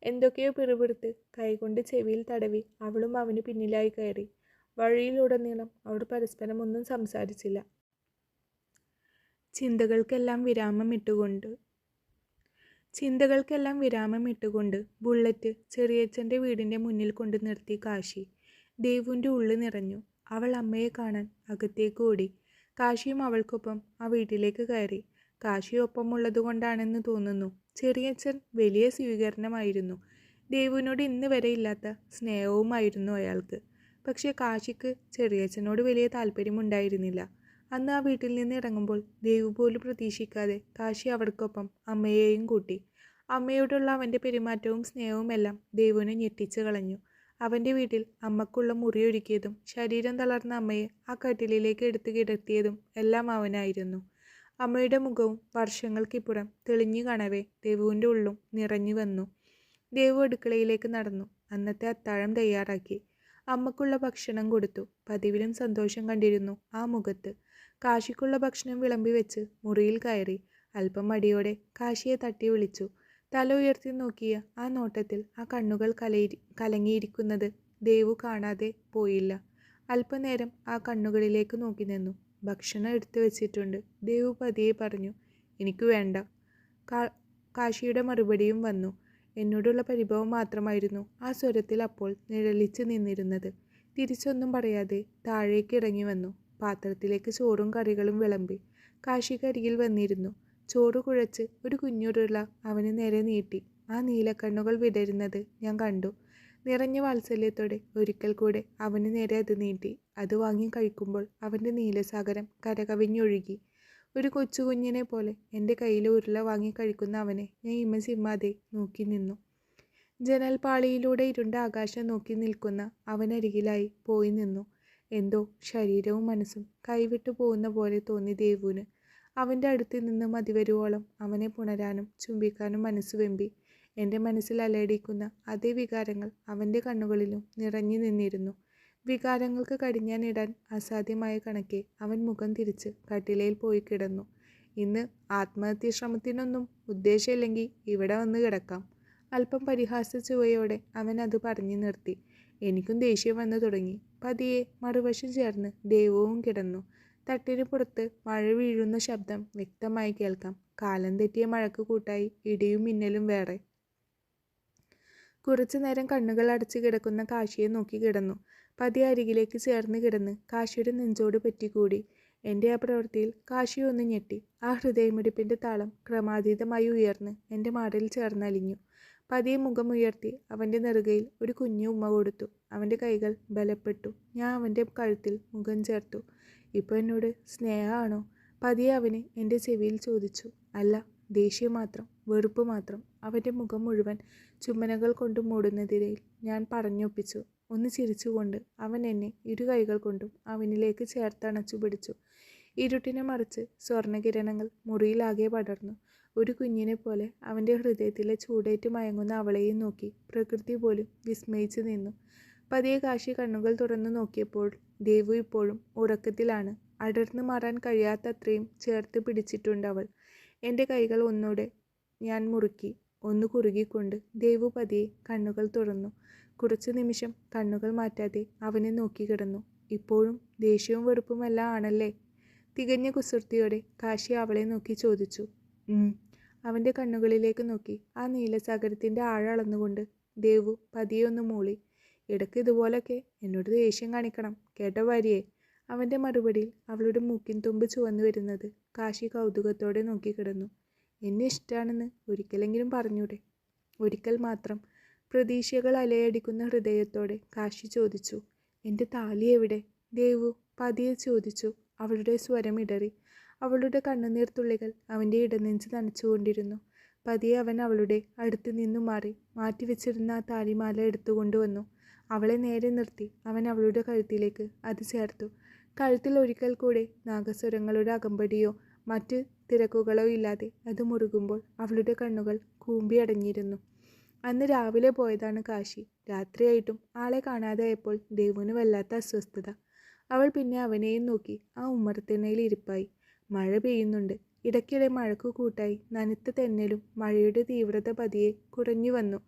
എന്തൊക്കെയോ പിറുപിറുത്ത് കൈകൊണ്ട് ചെവിയിൽ തടവി അവളും അവന് പിന്നിലായി കയറി. വഴിയിലുടനീളം അവർ പരസ്പരം ഒന്നും സംസാരിച്ചില്ല. ചിന്തകൾക്കെല്ലാം വിരാമം ഇട്ടുകൊണ്ട് ബുള്ളറ്റ് ചെറിയച്ഛൻ്റെ വീടിൻ്റെ മുന്നിൽ കൊണ്ട് നിർത്തി കാശി. ദേവുവിൻ്റെ ഉള്ളു നിറഞ്ഞു. അവൾ അമ്മയെ കാണാൻ അകത്തേക്ക് ഓടി. കാശിയും അവൾക്കൊപ്പം ആ വീട്ടിലേക്ക് കയറി. കാശി ഒപ്പമുള്ളത് കൊണ്ടാണെന്ന് തോന്നുന്നു, ചെറിയച്ഛൻ വലിയ സ്വീകരണമായിരുന്നു. ദേവുവിനോട് ഇന്ന് വരെ ഇല്ലാത്ത സ്നേഹവുമായിരുന്നു അയാൾക്ക്. പക്ഷേ കാശിക്ക് ചെറിയച്ഛനോട് വലിയ താല്പര്യമുണ്ടായിരുന്നില്ല. അന്ന് ആ വീട്ടിൽ നിന്ന് ഇറങ്ങുമ്പോൾ ദേവു പോലും പ്രതീക്ഷിക്കാതെ കാശി അവർക്കൊപ്പം അമ്മയെയും കൂട്ടി. അമ്മയോടുള്ള അവൻ്റെ പെരുമാറ്റവും സ്നേഹവും എല്ലാം ദേവുവിനെ ഞെട്ടിച്ചു കളഞ്ഞു. അവൻ്റെ വീട്ടിൽ അമ്മക്കുള്ള മുറിയൊരുക്കിയതും ശരീരം തളർന്ന അമ്മയെ ആ കട്ടിലിലേക്ക് എടുത്തു കിടത്തിയതും എല്ലാം അവനായിരുന്നു. അമ്മയുടെ മുഖവും വർഷങ്ങൾക്കിപ്പുറം തെളിഞ്ഞു കാണവേ ദേവുവിൻ്റെ ഉള്ളും നിറഞ്ഞു വന്നു. ദേവു അടുക്കളയിലേക്ക് നടന്നു. അന്നത്തെ അത്താഴം തയ്യാറാക്കി. അമ്മക്കുള്ള ഭക്ഷണം കൊടുത്തു. പതിവിലും സന്തോഷം കണ്ടിരുന്നു ആ മുഖത്ത്. കാശിക്കുള്ള ഭക്ഷണം വിളമ്പി വെച്ച് മുറിയിൽ കയറി. അല്പം മടിയോടെ കാശിയെ തട്ടി വിളിച്ചു. തല ഉയർത്തി നോക്കിയ ആ നോട്ടത്തിൽ ആ കണ്ണുകൾ കലങ്ങിയിരിക്കുന്നത് ദേവു കാണാതെ പോയില്ല. അല്പനേരം ആ കണ്ണുകളിലേക്ക് നോക്കി നിന്നു. ഭക്ഷണം എടുത്തു വെച്ചിട്ടുണ്ട്, ദേവു പതിയെ പറഞ്ഞു. എനിക്ക് വേണ്ട. കാശിയുടെ മറുപടിയും വന്നു. എന്നോടുള്ള പരിഭവം മാത്രമായിരുന്നു ആ സ്വരത്തിൽ അപ്പോൾ നിഴലിച്ച് നിന്നിരുന്നത്. തിരിച്ചൊന്നും പറയാതെ താഴേക്ക് ഇറങ്ങി വന്നു. പാത്രത്തിലേക്ക് ചോറും കറികളും വിളമ്പി. കാശിക്കരികിൽ വന്നിരുന്നു. ചോറ് കുഴച്ച് ഒരു കുഞ്ഞുരുള അവന് നേരെ നീട്ടി. ആ നീലക്കണ്ണുകൾ വിടരുന്നത് ഞാൻ കണ്ടു. നിറഞ്ഞ വാത്സല്യത്തോടെ ഒരിക്കൽ കൂടെ അവന് നേരെ അത് നീട്ടി. അത് വാങ്ങി കഴിക്കുമ്പോൾ അവൻ്റെ നീലസാഗരം കരകവിഞ്ഞൊഴുകി. ഒരു കൊച്ചുകുഞ്ഞിനെ പോലെ എൻ്റെ കയ്യിലെ ഉരുള വാങ്ങി കഴിക്കുന്ന അവനെ ഞാൻ ഇമസിമ്മാതെ നോക്കി നിന്നു. ജനൽപ്പാളിയിലൂടെ ഇരുണ്ട ആകാശം നോക്കി നിൽക്കുന്ന അവനരികിലായി പോയി നിന്നു. എന്തോ ശരീരവും മനസ്സും കൈവിട്ടു പോകുന്ന പോലെ തോന്നി ദേവുവിന്. അവൻ്റെ അടുത്ത് നിന്ന് മതിവരുവോളം അവനെ പുണരാനും ചുംബിക്കാനും മനസ്സ് വെമ്പി. എൻ്റെ മനസ്സിൽ അലയടിക്കുന്ന അതേ വികാരങ്ങൾ അവൻ്റെ കണ്ണുകളിലും നിറഞ്ഞു നിന്നിരുന്നു. വികാരങ്ങൾക്ക് കടിഞ്ഞാനിടാൻ അസാധ്യമായ കണക്കെ അവൻ മുഖം തിരിച്ച് കട്ടിലയിൽ പോയി കിടന്നു. ഇന്ന് ആത്മഹത്യാശ്രമത്തിനൊന്നും ഉദ്ദേശമില്ലെങ്കിൽ ഇവിടെ വന്ന് കിടക്കാം. അല്പം പരിഹാസ ചുവയോടെ അവൻ അത് പറഞ്ഞു നിർത്തി. എനിക്കും ദേഷ്യം വന്നു തുടങ്ങി. പതിയെ മറുവശം ചേർന്ന് ദേവുവും കിടന്നു. തട്ടിന് പുറത്ത് മഴ വീഴുന്ന ശബ്ദം വ്യക്തമായി കേൾക്കാം. കാലം തെറ്റിയ മഴക്ക് കൂട്ടായി ഇടിയും മിന്നലും വേറെ. കുറച്ചു നേരം കണ്ണുകൾ അടച്ചു കിടക്കുന്ന കാശിയെ നോക്കി കിടന്നു. പതിയെ അരികിലേക്ക് ചേർന്ന് കിടന്ന് കാശിയുടെ നെഞ്ചോട് പറ്റിക്കൂടി. എൻ്റെ ആ പ്രവൃത്തിയിൽ കാശി ഒന്ന് ഞെട്ടി. ആ ഹൃദയമിടിപ്പിൻ്റെ താളം ക്രമാതീതമായി ഉയർന്ന് എൻ്റെ മാറിൽ ചേർന്നലിഞ്ഞു. പതിയെ മുഖം ഉയർത്തി അവൻ്റെ നെറുകയിൽ ഒരു കുഞ്ഞു ഉമ്മ കൊടുത്തു. അവൻ്റെ കൈകൾ ബലപ്പെട്ടു. ഞാൻ അവൻ്റെ കഴുത്തിൽ മുഖം ചേർത്തു. ഇപ്പോൾ എന്നോട് സ്നേഹമാണോ? പതിയെ അവന് എൻ്റെ ചെവിയിൽ ചോദിച്ചു. അല്ല, ദേഷ്യം മാത്രം, വെറുപ്പ് മാത്രം. അവൻ്റെ മുഖം മുഴുവൻ ചുമനകൾ കൊണ്ട് മൂടുന്നതിനിടയിൽ ഞാൻ പറഞ്ഞൊപ്പിച്ചു. ഒന്ന് ചിരിച്ചുകൊണ്ട് അവൻ എന്നെ ഇരു കൈകൾ കൊണ്ടും അവനിലേക്ക് ചേർത്തണച്ചു പിടിച്ചു. ഇരുട്ടിനെ മറിച്ച് സ്വർണ്ണകിരണങ്ങൾ മുറിയിലാകെ പടർന്നു. ഒരു കുഞ്ഞിനെ പോലെ അവൻ്റെ ഹൃദയത്തിലെ ചൂടേറ്റ് മയങ്ങുന്ന അവളെയും നോക്കി പ്രകൃതി പോലും വിസ്മയിച്ചു നിന്നു. പതിയെ കാശി കണ്ണുകൾ തുറന്നു നോക്കിയപ്പോൾ ദേവു ഇപ്പോഴും ഉറക്കത്തിലാണ്. അടർന്നു മാറാൻ കഴിയാത്തത്രയും ചേർത്ത് പിടിച്ചിട്ടുണ്ട് അവൾ. എൻ്റെ കൈകൾ ഒന്നൂടെ ഞാൻ മുറുക്കി. ഒന്ന് കുറുകിക്കൊണ്ട് ദേവു പതിയെ കണ്ണുകൾ തുറന്നു. കുറച്ചു നിമിഷം കണ്ണുകൾ മാറ്റാതെ അവനെ നോക്കി കിടന്നു. ഇപ്പോഴും ദേഷ്യവും വെറുപ്പുമെല്ലാം ആണല്ലേ? തികഞ്ഞ കുസൃതിയോടെ കാശി അവളെ നോക്കി ചോദിച്ചു. ഉം. അവൻ്റെ കണ്ണുകളിലേക്ക് നോക്കി ആ നീലസാഗരത്തിൻ്റെ ആഴം അളന്നുകൊണ്ട് ദേവു പതിയെ ഒന്ന് മൂളി. ഇടയ്ക്ക് ഇതുപോലൊക്കെ എന്നോട് ദേഷ്യം കാണിക്കണം കേട്ടോ ഭാര്യയെ. അവൻ്റെ മറുപടിയിൽ അവളുടെ മൂക്കിൻ തുമ്പ് ചുവന്നു വരുന്നത് കാശി കൗതുകത്തോടെ നോക്കിക്കിടന്നു. എന്നെ ഇഷ്ടമാണെന്ന് ഒരിക്കലെങ്കിലും പറഞ്ഞൂടെ? ഒരിക്കൽ മാത്രം. പ്രതീക്ഷകൾ അലയടിക്കുന്ന ഹൃദയത്തോടെ കാശി ചോദിച്ചു. എൻ്റെ താലി എവിടെ? ദേവു പതിയെ ചോദിച്ചു. അവളുടെ സ്വരം ഇടറി. അവളുടെ കണ്ണുനീർ തുള്ളികൾ അവൻ്റെ ഇടനെഞ്ച് നനച്ചുകൊണ്ടിരുന്നു. പതിയെ അവൻ അവളുടെ അടുത്ത് നിന്നു മാറി മാറ്റിവെച്ചിരുന്ന ആ താലിമാല എടുത്തുകൊണ്ടുവന്നു. അവളെ നേരെ നിർത്തി അവൻ അവളുടെ കഴുത്തിലേക്ക് അത് ചേർത്തു. കഴുത്തിൽ ഒരിക്കൽ കൂടെ നാഗസ്വരങ്ങളുടെ അകമ്പടിയോ മറ്റ് തിരക്കുകളോ ഇല്ലാതെ അത് മുറുകുമ്പോൾ അവളുടെ കണ്ണുകൾ കൂമ്പിയടഞ്ഞിരുന്നു. അന്ന് രാവിലെ പോയതാണ് കാശി. രാത്രിയായിട്ടും ആളെ കാണാതായപ്പോൾ ദേവുവിന് വല്ലാത്ത അസ്വസ്ഥത. അവൾ പിന്നെ അവനെയും നോക്കി ആ ഉമ്മറത്തിണ്ണയിൽ ഇരിപ്പായി. മഴ പെയ്യുന്നുണ്ട്. ഇടയ്ക്കിടെ മഴക്കു കൂട്ടായി നനുത്ത തെന്നലും മഴയുടെ തീവ്രത പതിയെ കുറഞ്ഞു വന്നു.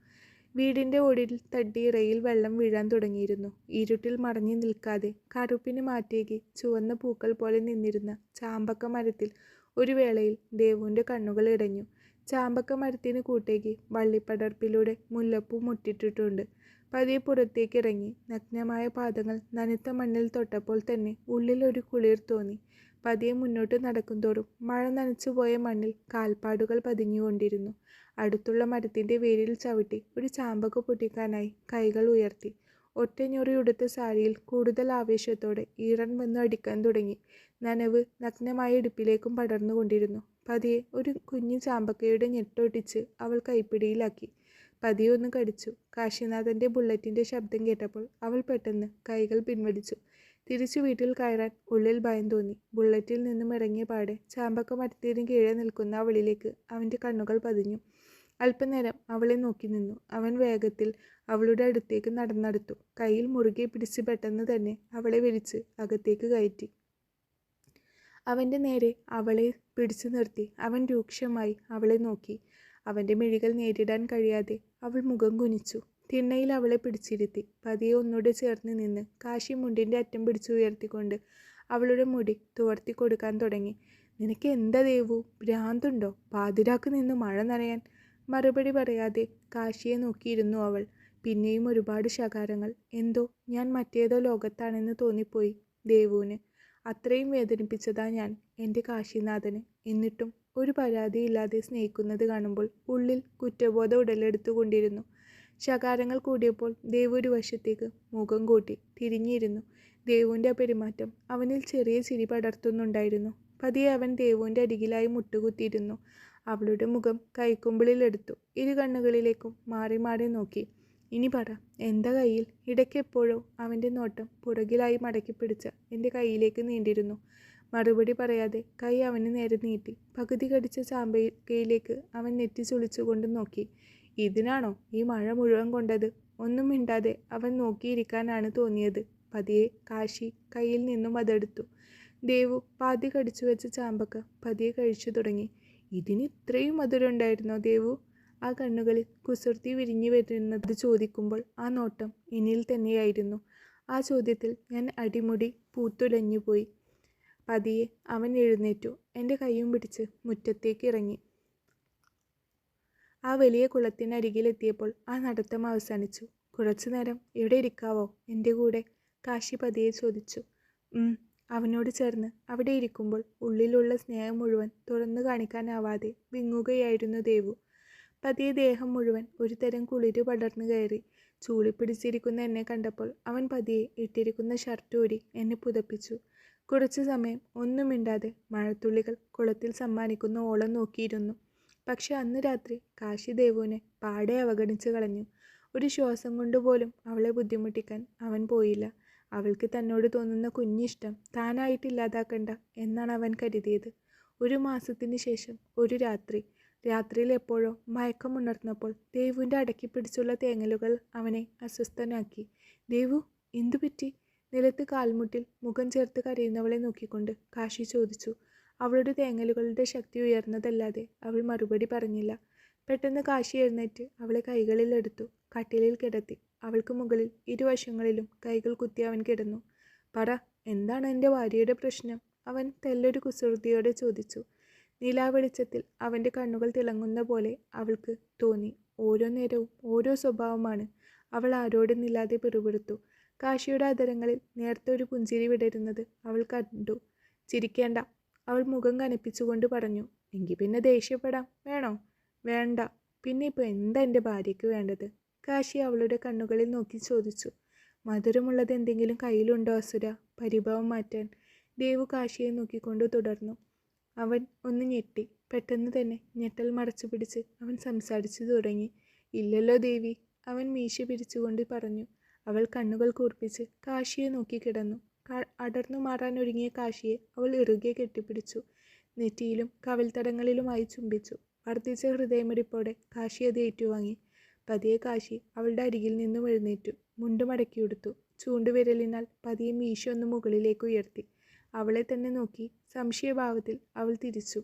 വീടിൻ്റെ ഓടിൽ തട്ടിയിറയിൽ വെള്ളം വീഴാൻ തുടങ്ങിയിരുന്നു. ഇരുട്ടിൽ മറഞ്ഞു നിൽക്കാതെ കറുപ്പിന് മാറ്റേകി ചുവന്ന പൂക്കൾ പോലെ നിന്നിരുന്ന ചാമ്പക്ക മരത്തിൽ ഒരു വേളയിൽ ദേവുവിൻ്റെ കണ്ണുകൾ ഇടഞ്ഞു. ചാമ്പക്ക മരത്തിന് കൂട്ടേക്ക് വള്ളിപ്പടർപ്പിലൂടെ മുല്ലപ്പൂ മുട്ടിട്ടിട്ടുണ്ട്. പതിയെ പുറത്തേക്കിറങ്ങി നഗ്നമായ പാദങ്ങൾ നനുത്ത മണ്ണിൽ തൊട്ടപ്പോൾ തന്നെ ഉള്ളിൽ ഒരു കുളിർ തോന്നി. പതിയെ മുന്നോട്ട് നടക്കുന്തോറും മഴ നനച്ചുപോയ മണ്ണിൽ കാൽപ്പാടുകൾ പതിഞ്ഞുകൊണ്ടിരുന്നു. അടുത്തുള്ള മരത്തിൻ്റെ വേരിൽ ചവിട്ടി ഒരു ചാമ്പക്ക പൊട്ടിക്കാനായി കൈകൾ ഉയർത്തി. ഒറ്റഞ്ഞൊറിയുടുത്ത സാരിയിൽ കൂടുതൽ ആവേശത്തോടെ ഈറൻ വന്നു അടിക്കാൻ തുടങ്ങി. നനവ് നഗ്നമായ ഇടുപ്പിലേക്കും പടർന്നുകൊണ്ടിരുന്നു. പതിയെ ഒരു കുഞ്ഞു ചാമ്പക്കയുടെ ഞെട്ടൊട്ടിച്ച് അവൾ കൈപ്പിടിയിലാക്കി. പതിയെ ഒന്ന് കടിച്ചു. കാശിനാഥൻ്റെ ബുള്ളറ്റിൻ്റെ ശബ്ദം കേട്ടപ്പോൾ അവൾ പെട്ടെന്ന് കൈകൾ പിൻവലിച്ചു. തിരിച്ചു വീട്ടിൽ കയറാൻ ഉള്ളിൽ ഭയം തോന്നി. ബുള്ളറ്റിൽ നിന്നും ഇറങ്ങിയ പാടെ ചാമ്പക്ക മരത്തിന് കീഴെ നിൽക്കുന്ന അവളിലേക്ക് അവൻ്റെ കണ്ണുകൾ പതിഞ്ഞു. അല്പനേരം അവളെ നോക്കി നിന്നു. അവൻ വേഗത്തിൽ അവളുടെ അടുത്തേക്ക് നടന്നെടുത്തു. കയ്യിൽ മുറുകെ പിടിച്ച് പെട്ടെന്ന് തന്നെ അവളെ വലിച്ച് അകത്തേക്ക് കയറ്റി. അവൻ്റെ നേരെ അവളെ പിടിച്ചു നിർത്തി അവൻ രൂക്ഷമായി അവളെ നോക്കി. അവൻ്റെ മിഴികൾ നേരിടാൻ കഴിയാതെ അവൾ മുഖം കുനിച്ചു. തിണ്ണയിൽ അവളെ പിടിച്ചിരുത്തി. പതിയെ ഒന്നുകൂടെ ചേർന്ന് നിന്ന് കാശി മുണ്ടിൻ്റെ അറ്റം പിടിച്ചു ഉയർത്തിക്കൊണ്ട് അവളുടെ മുടി തുവർത്തി കൊടുക്കാൻ തുടങ്ങി. നിനക്ക് എന്താ ദേവു, ഭ്രാന്തുണ്ടോ? പാതിരാക്ക് നിന്ന് മഴ നനയാൻ. മറുപടി പറയാതെ കാശിയെ നോക്കിയിരുന്നു അവൾ. പിന്നെയും ഒരുപാട് ശകാരങ്ങൾ. എന്തോ ഞാൻ മറ്റേതോ ലോകത്താണെന്ന് തോന്നിപ്പോയി ദേവുവിന്. അത്രയും വേദനിപ്പിച്ചതാ ഞാൻ എൻ്റെ കാശിനാഥന്. എന്നിട്ടും ഒരു പരാതിയില്ലാതെ സ്നേഹിക്കുന്നത് കാണുമ്പോൾ ഉള്ളിൽ കുറ്റബോധം ഉടലെടുത്തുകൊണ്ടിരുന്നു. ശകാരങ്ങൾ കൂടിയപ്പോൾ ദേവു ഒരു വശത്തേക്ക് മുഖം കൂട്ടി തിരിഞ്ഞിരുന്നു. ദേവുവിൻ്റെ ആ പെരുമാറ്റം അവനിൽ ചെറിയ ചിരി പടർത്തുന്നുണ്ടായിരുന്നു. പതിയെ അവൻ ദേവുവിൻ്റെ അരികിലായി മുട്ടുകുത്തിയിരുന്നു. അവളുടെ മുഖം കൈക്കുമ്പിളിലെടുത്തു. ഇരു കണ്ണുകളിലേക്കും മാറി മാറി നോക്കി. ഇനി പറ, എന്താ കയ്യിൽ? ഇടയ്ക്കെപ്പോഴോ അവൻ്റെ നോട്ടം പുറകിലായി മടക്കി പിടിച്ച എൻ്റെ കയ്യിലേക്ക് നീണ്ടിരുന്നു. മറുപടി പറയാതെ കൈ അവന് നേരെ നീട്ടി. പകുതി കടിച്ച ചാമ്പക്കയിലേക്ക് അവൻ നെറ്റി ചുളിച്ചുകൊണ്ട് നോക്കി. ഇതിനാണോ ഈ മഴ മുഴുവൻ കൊണ്ടത്? ഒന്നും മിണ്ടാതെ അവൻ നോക്കിയിരിക്കാനാണ് തോന്നിയത്. പതിയെ കാശി കയ്യിൽ നിന്നും അതെടുത്തു. ദേവു പാതി കടിച്ചു വെച്ച ചാമ്പക്ക പതിയെ കഴിച്ചു തുടങ്ങി. ഇതിന് ഇത്രയും മധുരമുണ്ടായിരുന്നോ ദേവു? ആ കണ്ണുകളിൽ കുസൃതി വിരിഞ്ഞു വരുന്നത് ചോദിക്കുമ്പോൾ ആ നോട്ടം എന്നിൽ തന്നെയായിരുന്നു. ആ ചോദ്യത്തിൽ ഞാൻ അടിമുടി പൂത്തുലഞ്ഞുപോയി. പതിയെ അവൻ എഴുന്നേറ്റു. എൻ്റെ കൈയും പിടിച്ച് മുറ്റത്തേക്ക് ഇറങ്ങി. ആ വലിയ കുളത്തിനരികിലെത്തിയപ്പോൾ ആ നടത്തം അവസാനിച്ചു. കുറച്ചു നേരം ഇവിടെ ഇരിക്കാവോ എൻ്റെ കൂടെ? കാശി പതിയെ ചോദിച്ചു. അവനോട് ചേർന്ന് അവിടെ ഇരിക്കുമ്പോൾ ഉള്ളിലുള്ള സ്നേഹം മുഴുവൻ തുറന്നു കാണിക്കാനാവാതെ വിങ്ങുകയായിരുന്നു ദേവു. പതിയെ ദേഹം മുഴുവൻ ഒരു തരം കുളിര് പടർന്നു കയറി. ചൂളിപ്പിടിച്ചിരിക്കുന്ന എന്നെ കണ്ടപ്പോൾ അവൻ പതിയെ ഇട്ടിരിക്കുന്ന ഷർട്ട് ഊരി എന്നെ പുതപ്പിച്ചു. കുറച്ചു സമയം ഒന്നും മിണ്ടാതെ മഴത്തുള്ളികൾ കുളത്തിൽ സമ്മാനിക്കുന്ന ഓളം നോക്കിയിരുന്നു. പക്ഷെ അന്ന് രാത്രി കാശി ദേവുവിനെ പാടെ അവഗണിച്ച് കളഞ്ഞു. ഒരു ശ്വാസം കൊണ്ടുപോലും അവളെ ബുദ്ധിമുട്ടിക്കാൻ അവൻ പോയില്ല. അവൾക്ക് തന്നോട് തോന്നുന്ന കുഞ്ഞിഷ്ടം താനായിട്ടില്ലാതാക്കണ്ട എന്നാണ് അവൻ കരുതിയത്. 1 മാസത്തിന് ശേഷം ഒരു രാത്രിയിൽ എപ്പോഴോ മയക്കമുണർന്നപ്പോൾ ദേവുവിൻ്റെ അടക്കി പിടിച്ചുള്ള തേങ്ങലുകൾ അവനെ അസ്വസ്ഥനാക്കി. ദേവു, എന്തുപറ്റി? നിലത്ത് കാൽമുട്ടിൽ മുഖം ചേർത്ത് കരയുന്നവളെ നോക്കിക്കൊണ്ട് കാശി ചോദിച്ചു. അവളുടെ തേങ്ങലുകളുടെ ശക്തി ഉയർന്നതല്ലാതെ അവൾ മറുപടി പറഞ്ഞില്ല. പെട്ടെന്ന് കാശി എഴുന്നേറ്റ് അവളെ കൈകളിലെടുത്തു കട്ടിലിൽ കിടത്തി. അവൾക്ക് മുകളിൽ ഇരുവശങ്ങളിലും കൈകൾ കുത്തി അവൻ കിടന്നു. പറ, എന്താണ് എൻ്റെ ഭാര്യയുടെ പ്രശ്നം? അവൻ തെല്ലൊരു കുസൃതിയോടെ ചോദിച്ചു. നിലാവെളിച്ചത്തിൽ അവൻ്റെ കണ്ണുകൾ തിളങ്ങുന്ന പോലെ അവൾക്ക് തോന്നി. ഓരോ നേരവും ഓരോ സ്വഭാവമാണ്. അവൾ ആരോടുന്നില്ലാതെ പിറുപിറുത്തു. കാശിയുടെ അധരങ്ങളിൽ നേരത്തെ ഒരു പുഞ്ചിരി വിടരുന്നത് അവൾ കണ്ടു. ചിരിക്കേണ്ട, അവൾ മുഖം കനപ്പിച്ചുകൊണ്ട് പറഞ്ഞു. എങ്കിൽ പിന്നെ ദേഷ്യപ്പെടാം, വേണോ? വേണ്ട. പിന്നെ ഇപ്പോൾ എന്താ എൻ്റെ ഭാര്യയ്ക്ക് വേണ്ടത്? കാശി അവളുടെ കണ്ണുകളിൽ നോക്കി ചോദിച്ചു. മധുരമുള്ളത് എന്തെങ്കിലും കയ്യിലുണ്ടോ അസുര? പരിഭവം മാറ്റാൻ ദേവു കാശിയെ നോക്കിക്കൊണ്ട് തുടർന്നു. അവൻ ഒന്ന് ഞെട്ടി. പെട്ടെന്ന് തന്നെ ഞെട്ടൽ മറച്ചു പിടിച്ച് അവൻ സംസാരിച്ചു തുടങ്ങി. ഇല്ലല്ലോ ദേവി, അവൻ മീശ പിരിച്ചുകൊണ്ട് പറഞ്ഞു. അവൾ കണ്ണുകൾ കൂർപ്പിച്ച് കാശിയെ നോക്കി കിടന്നു. അടർന്നു മാറാൻ ഒരുങ്ങിയ കാശിയെ അവൾ ഇറുകെ കെട്ടിപ്പിടിച്ചു. നെറ്റിയിലും കവിൾത്തടങ്ങളിലുമായി ചുംബിച്ചു. വർദ്ധിച്ച ഹൃദയമിടിപ്പോടെ കാശി അത് ഏറ്റുവാങ്ങി. പതിയെ കാശി അവളുടെ അരികിൽ നിന്നും എഴുന്നേറ്റു. മുണ്ട് മടക്കിയെടുത്തു. ചൂണ്ടുവിരലിനാൽ പതിയെ മീശ ഒന്ന് മുകളിലേക്ക് ഉയർത്തി. അവളെ തന്നെ നോക്കി സംശയഭാവത്തിൽ അവൾ തിരിച്ചു.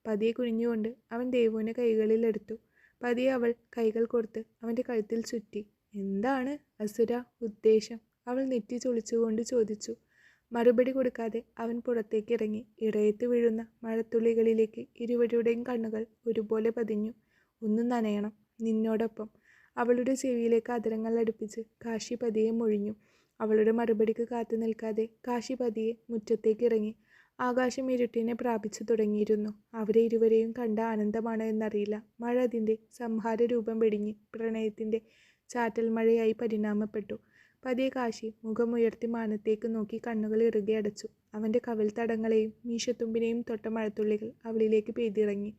പതിയെ കുനിഞ്ഞുകൊണ്ട് അവൻ ദേവുവിനെ കൈകളിലെടുത്തു. പതിയെ അവൾ കൈകൾ കോർത്ത് അവൻ്റെ കഴുത്തിൽ ചുറ്റി. എന്താണ് അസുര ഉദ്ദേശം? അവൾ നെറ്റി ചൊളിച്ചുകൊണ്ട് ചോദിച്ചു. മറുപടി കൊടുക്കാതെ അവൻ പുറത്തേക്ക് ഇറങ്ങി. ഇറയത്ത് വീഴുന്ന മഴത്തുള്ളികളിലേക്ക് ഇരുവരുടെയും കണ്ണുകൾ ഒരുപോലെ പതിഞ്ഞു. ഒന്ന് നനയണം, നിന്നോടൊപ്പം. അവളുടെ ചെവിയിലേക്ക് അധരങ്ങൾ അടുപ്പിച്ച് കാശി പതിയെ മൊഴിഞ്ഞു. അവളുടെ മറുപടിക്ക് കാത്തു നിൽക്കാതെ കാശി പതിയെ മുറ്റത്തേക്ക് ഇറങ്ങി. ആകാശം ഇരുട്ടിനെ പ്രാപിച്ചു തുടങ്ങിയിരുന്നു. അവരെ ഇരുവരെയും കണ്ട ആനന്ദമാണോ എന്നറിയില്ല. മഴ അതിൻ്റെ സംഹാര രൂപം വെടിഞ്ഞ് പ്രണയത്തിൻ്റെ ചാറ്റൽ മഴയായി പരിണാമപ്പെട്ടു. പതിയെ കാശി മുഖമുയർത്തി മാനത്തേക്ക് നോക്കി കണ്ണുകൾ ഇറുകെ അടച്ചു. അവൻ്റെ കവിൾ തടങ്ങളെയും മീശത്തുമ്പിനെയും തൊട്ട മഴത്തുള്ളികൾ അവളിലേക്ക് പെയ്തിറങ്ങി.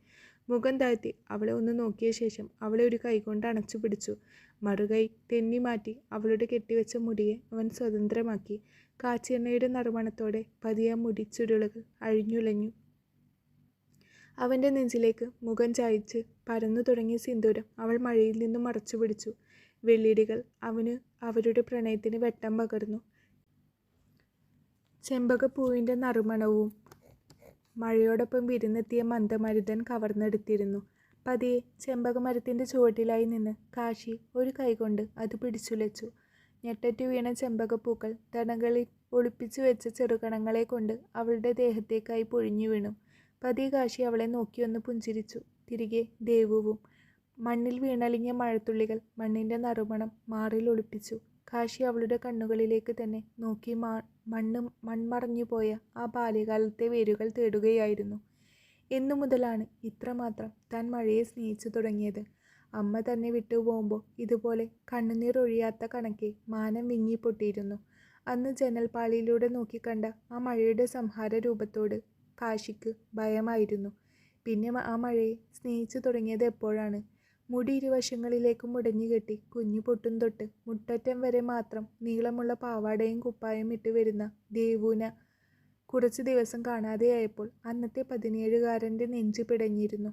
മുഖം താഴ്ത്തി അവളെ ഒന്ന് നോക്കിയ ശേഷം അവളെ ഒരു കൈകൊണ്ട് അണച്ചു പിടിച്ചു. മറുകൈ തെന്നി മാറ്റി അവളുടെ കെട്ടിവെച്ച മുടിയെ അവൻ സ്വതന്ത്രമാക്കി. കാച്ചെണ്ണയുടെ നറുമണത്തോടെ പതിയെ മുടി ചുരുളുകൾ അഴിഞ്ഞുലഞ്ഞു. അവൻ്റെ നെഞ്ചിലേക്ക് മുഖം ചായച്ച് പരന്നു തുടങ്ങിയ സിന്ദൂരം അവൾ മഴയിൽ നിന്നും മറച്ചു പിടിച്ചു. വെള്ളിടികൾ അവന് അവരുടെ പ്രണയത്തിന് വെട്ടം പകർന്നു. ചെമ്പകപ്പൂവിൻ്റെ നറുമണവും മഴയോടൊപ്പം വിരുന്നെത്തിയ മന്ദമരുതൻ കവർന്നെടുത്തിരുന്നു. പതിയെ ചെമ്പകമരത്തിൻ്റെ ചുവട്ടിലായി നിന്ന് കാശി ഒരു കൈകൊണ്ട് അത് പിടിച്ചുലച്ചു. ഞെട്ടറ്റു വീണ ചെമ്പകപ്പൂക്കൾ തടങ്ങളിൽ ഒളിപ്പിച്ചു വെച്ച ചെറുകണങ്ങളെ കൊണ്ട് അവളുടെ ദേഹത്തേക്കായി പൊഴിഞ്ഞു വീണു. പതിയെ കാശി അവളെ നോക്കിയൊന്ന് പുഞ്ചിരിച്ചു. തിരികെ ദേവുവും. മണ്ണിൽ വീണലിഞ്ഞ മഴത്തുള്ളികൾ മണ്ണിൻ്റെ നറുമണം മാറിൽ ഒളിപ്പിച്ചു. കാശി അവളുടെ കണ്ണുകളിലേക്ക് തന്നെ നോക്കി മൺമറഞ്ഞുപോയ ആ ബാല്യകാലത്തെ വേരുകൾ തേടുകയായിരുന്നു. എന്നു മുതലാണ് ഇത്രമാത്രം താൻ മഴയെ സ്നേഹിച്ചു തുടങ്ങിയത്? അമ്മ തന്നെ വിട്ടുപോകുമ്പോൾ ഇതുപോലെ കണ്ണുനീർ ഒഴിയാത്ത കണക്കെ മാനം വിങ്ങിപ്പൊട്ടിയിരുന്നു. അന്ന് ജനൽപ്പാളിയിലൂടെ നോക്കിക്കണ്ട ആ മഴയുടെ സംഹാര രൂപത്തോട് കാശിക്ക് ഭയമായിരുന്നു. പിന്നെ ആ മഴയെ സ്നേഹിച്ചു തുടങ്ങിയത് എപ്പോഴാണ്? മുടി ഇരുവശങ്ങളിലേക്കും മുടഞ്ഞു കെട്ടി കുഞ്ഞു പൊട്ടും തൊട്ട് മുട്ടറ്റം വരെ മാത്രം നീളമുള്ള പാവാടയും കുപ്പായം ഇട്ട് വരുന്ന ദേവുവിനെ കുറച്ച് ദിവസം കാണാതെയായപ്പോൾ അന്നത്തെ 17കാരൻ്റെ നെഞ്ചു പിടഞ്ഞിരുന്നു.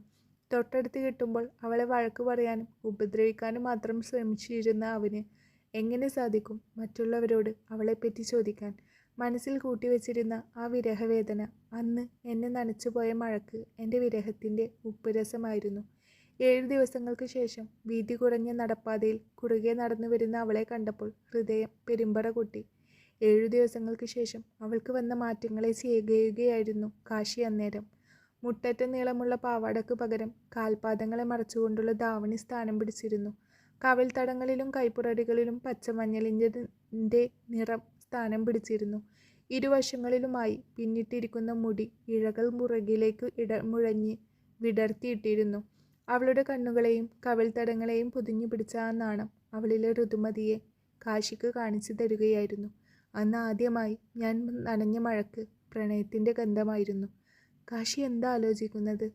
തൊട്ടടുത്ത് കിട്ടുമ്പോൾ അവളെ വഴക്ക് പറയാനും ഉപദ്രവിക്കാനും മാത്രം ശ്രമിച്ചിരുന്ന അവന് എങ്ങനെ സാധിക്കും മറ്റുള്ളവരോട് അവളെപ്പറ്റി ചോദിക്കാൻ? മനസ്സിൽ കൂട്ടിവെച്ചിരുന്ന ആ വിരഹവേദന അന്ന് എന്നെ നനച്ചുപോയ മഴക്ക് എൻ്റെ വിരഹത്തിൻ്റെ ഉപ്പുരസമായിരുന്നു. 7 ദിവസങ്ങൾക്ക് ശേഷം വീതി കുറഞ്ഞ നടപ്പാതയിൽ കുറുകെ നടന്നു വരുന്ന അവളെ കണ്ടപ്പോൾ ഹൃദയം പെരുമ്പറ കൊട്ടി. 7 ദിവസങ്ങൾക്ക് ശേഷം അവൾക്ക് വന്ന മാറ്റങ്ങളെ ചെയ്യുകയായിരുന്നു കാശി അന്നേരം. മുട്ടറ്റ നീളമുള്ള പാവാടക്ക് പകരം കാൽപാദങ്ങളെ മറച്ചുകൊണ്ടുള്ള ധാവണി സ്ഥാനം പിടിച്ചിരുന്നു. കവിൾത്തടങ്ങളിലും കൈപ്പുറടികളിലും പച്ചമഞ്ഞളിൻ്റെ നിറം സ്ഥാനം പിടിച്ചിരുന്നു. ഇരുവശങ്ങളിലുമായി പിന്നിട്ടിരിക്കുന്ന മുടി ഇഴകൾ മുറകിലേക്ക് മുഴഞ്ഞ് വിടർത്തിയിട്ടിരുന്നു. അവളുടെ കണ്ണുകളെയും കവിൾത്തടങ്ങളെയും പൊതിഞ്ഞു പിടിച്ച ആ നാണം അവളിലെ ഋതുമതിയെ കാശിക്ക് കാണിച്ചു തരികയായിരുന്നു. അന്ന് ആദ്യമായി ഞാൻ നനഞ്ഞ മഴക്ക് പ്രണയത്തിൻ്റെ ഗന്ധമായിരുന്നു. കാശി എന്താ ആലോചിക്കുന്നത്?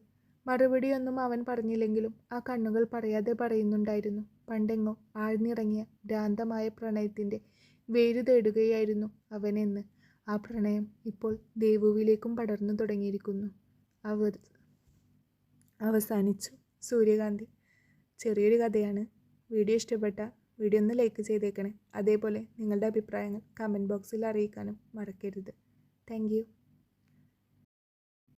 മറുപടിയൊന്നും അവൻ പറഞ്ഞില്ലെങ്കിലും ആ കണ്ണുകൾ പറയാതെ പറയുന്നുണ്ടായിരുന്നു. പണ്ടെങ്ങോ ആഴ്ന്നിറങ്ങിയ ഭ്രാന്തമായ പ്രണയത്തിൻ്റെ വേരു തേടുകയായിരുന്നു അവനെന്ന്. ആ പ്രണയം ഇപ്പോൾ ദേവുവിലേക്കും പടർന്നു തുടങ്ങിയിരിക്കുന്നു. അവസാനിച്ചു. സൂര്യകാന്തി. ചെറിയൊരു കഥയാണ്. വീഡിയോ ഇഷ്ടപ്പെട്ട വീഡിയോ ഒന്ന് ലൈക്ക് ചെയ്തേക്കണേ. അതേപോലെ നിങ്ങളുടെ അഭിപ്രായങ്ങൾ കമൻറ്റ് ബോക്സിൽ അറിയിക്കാനും മറക്കരുത്. Thank you.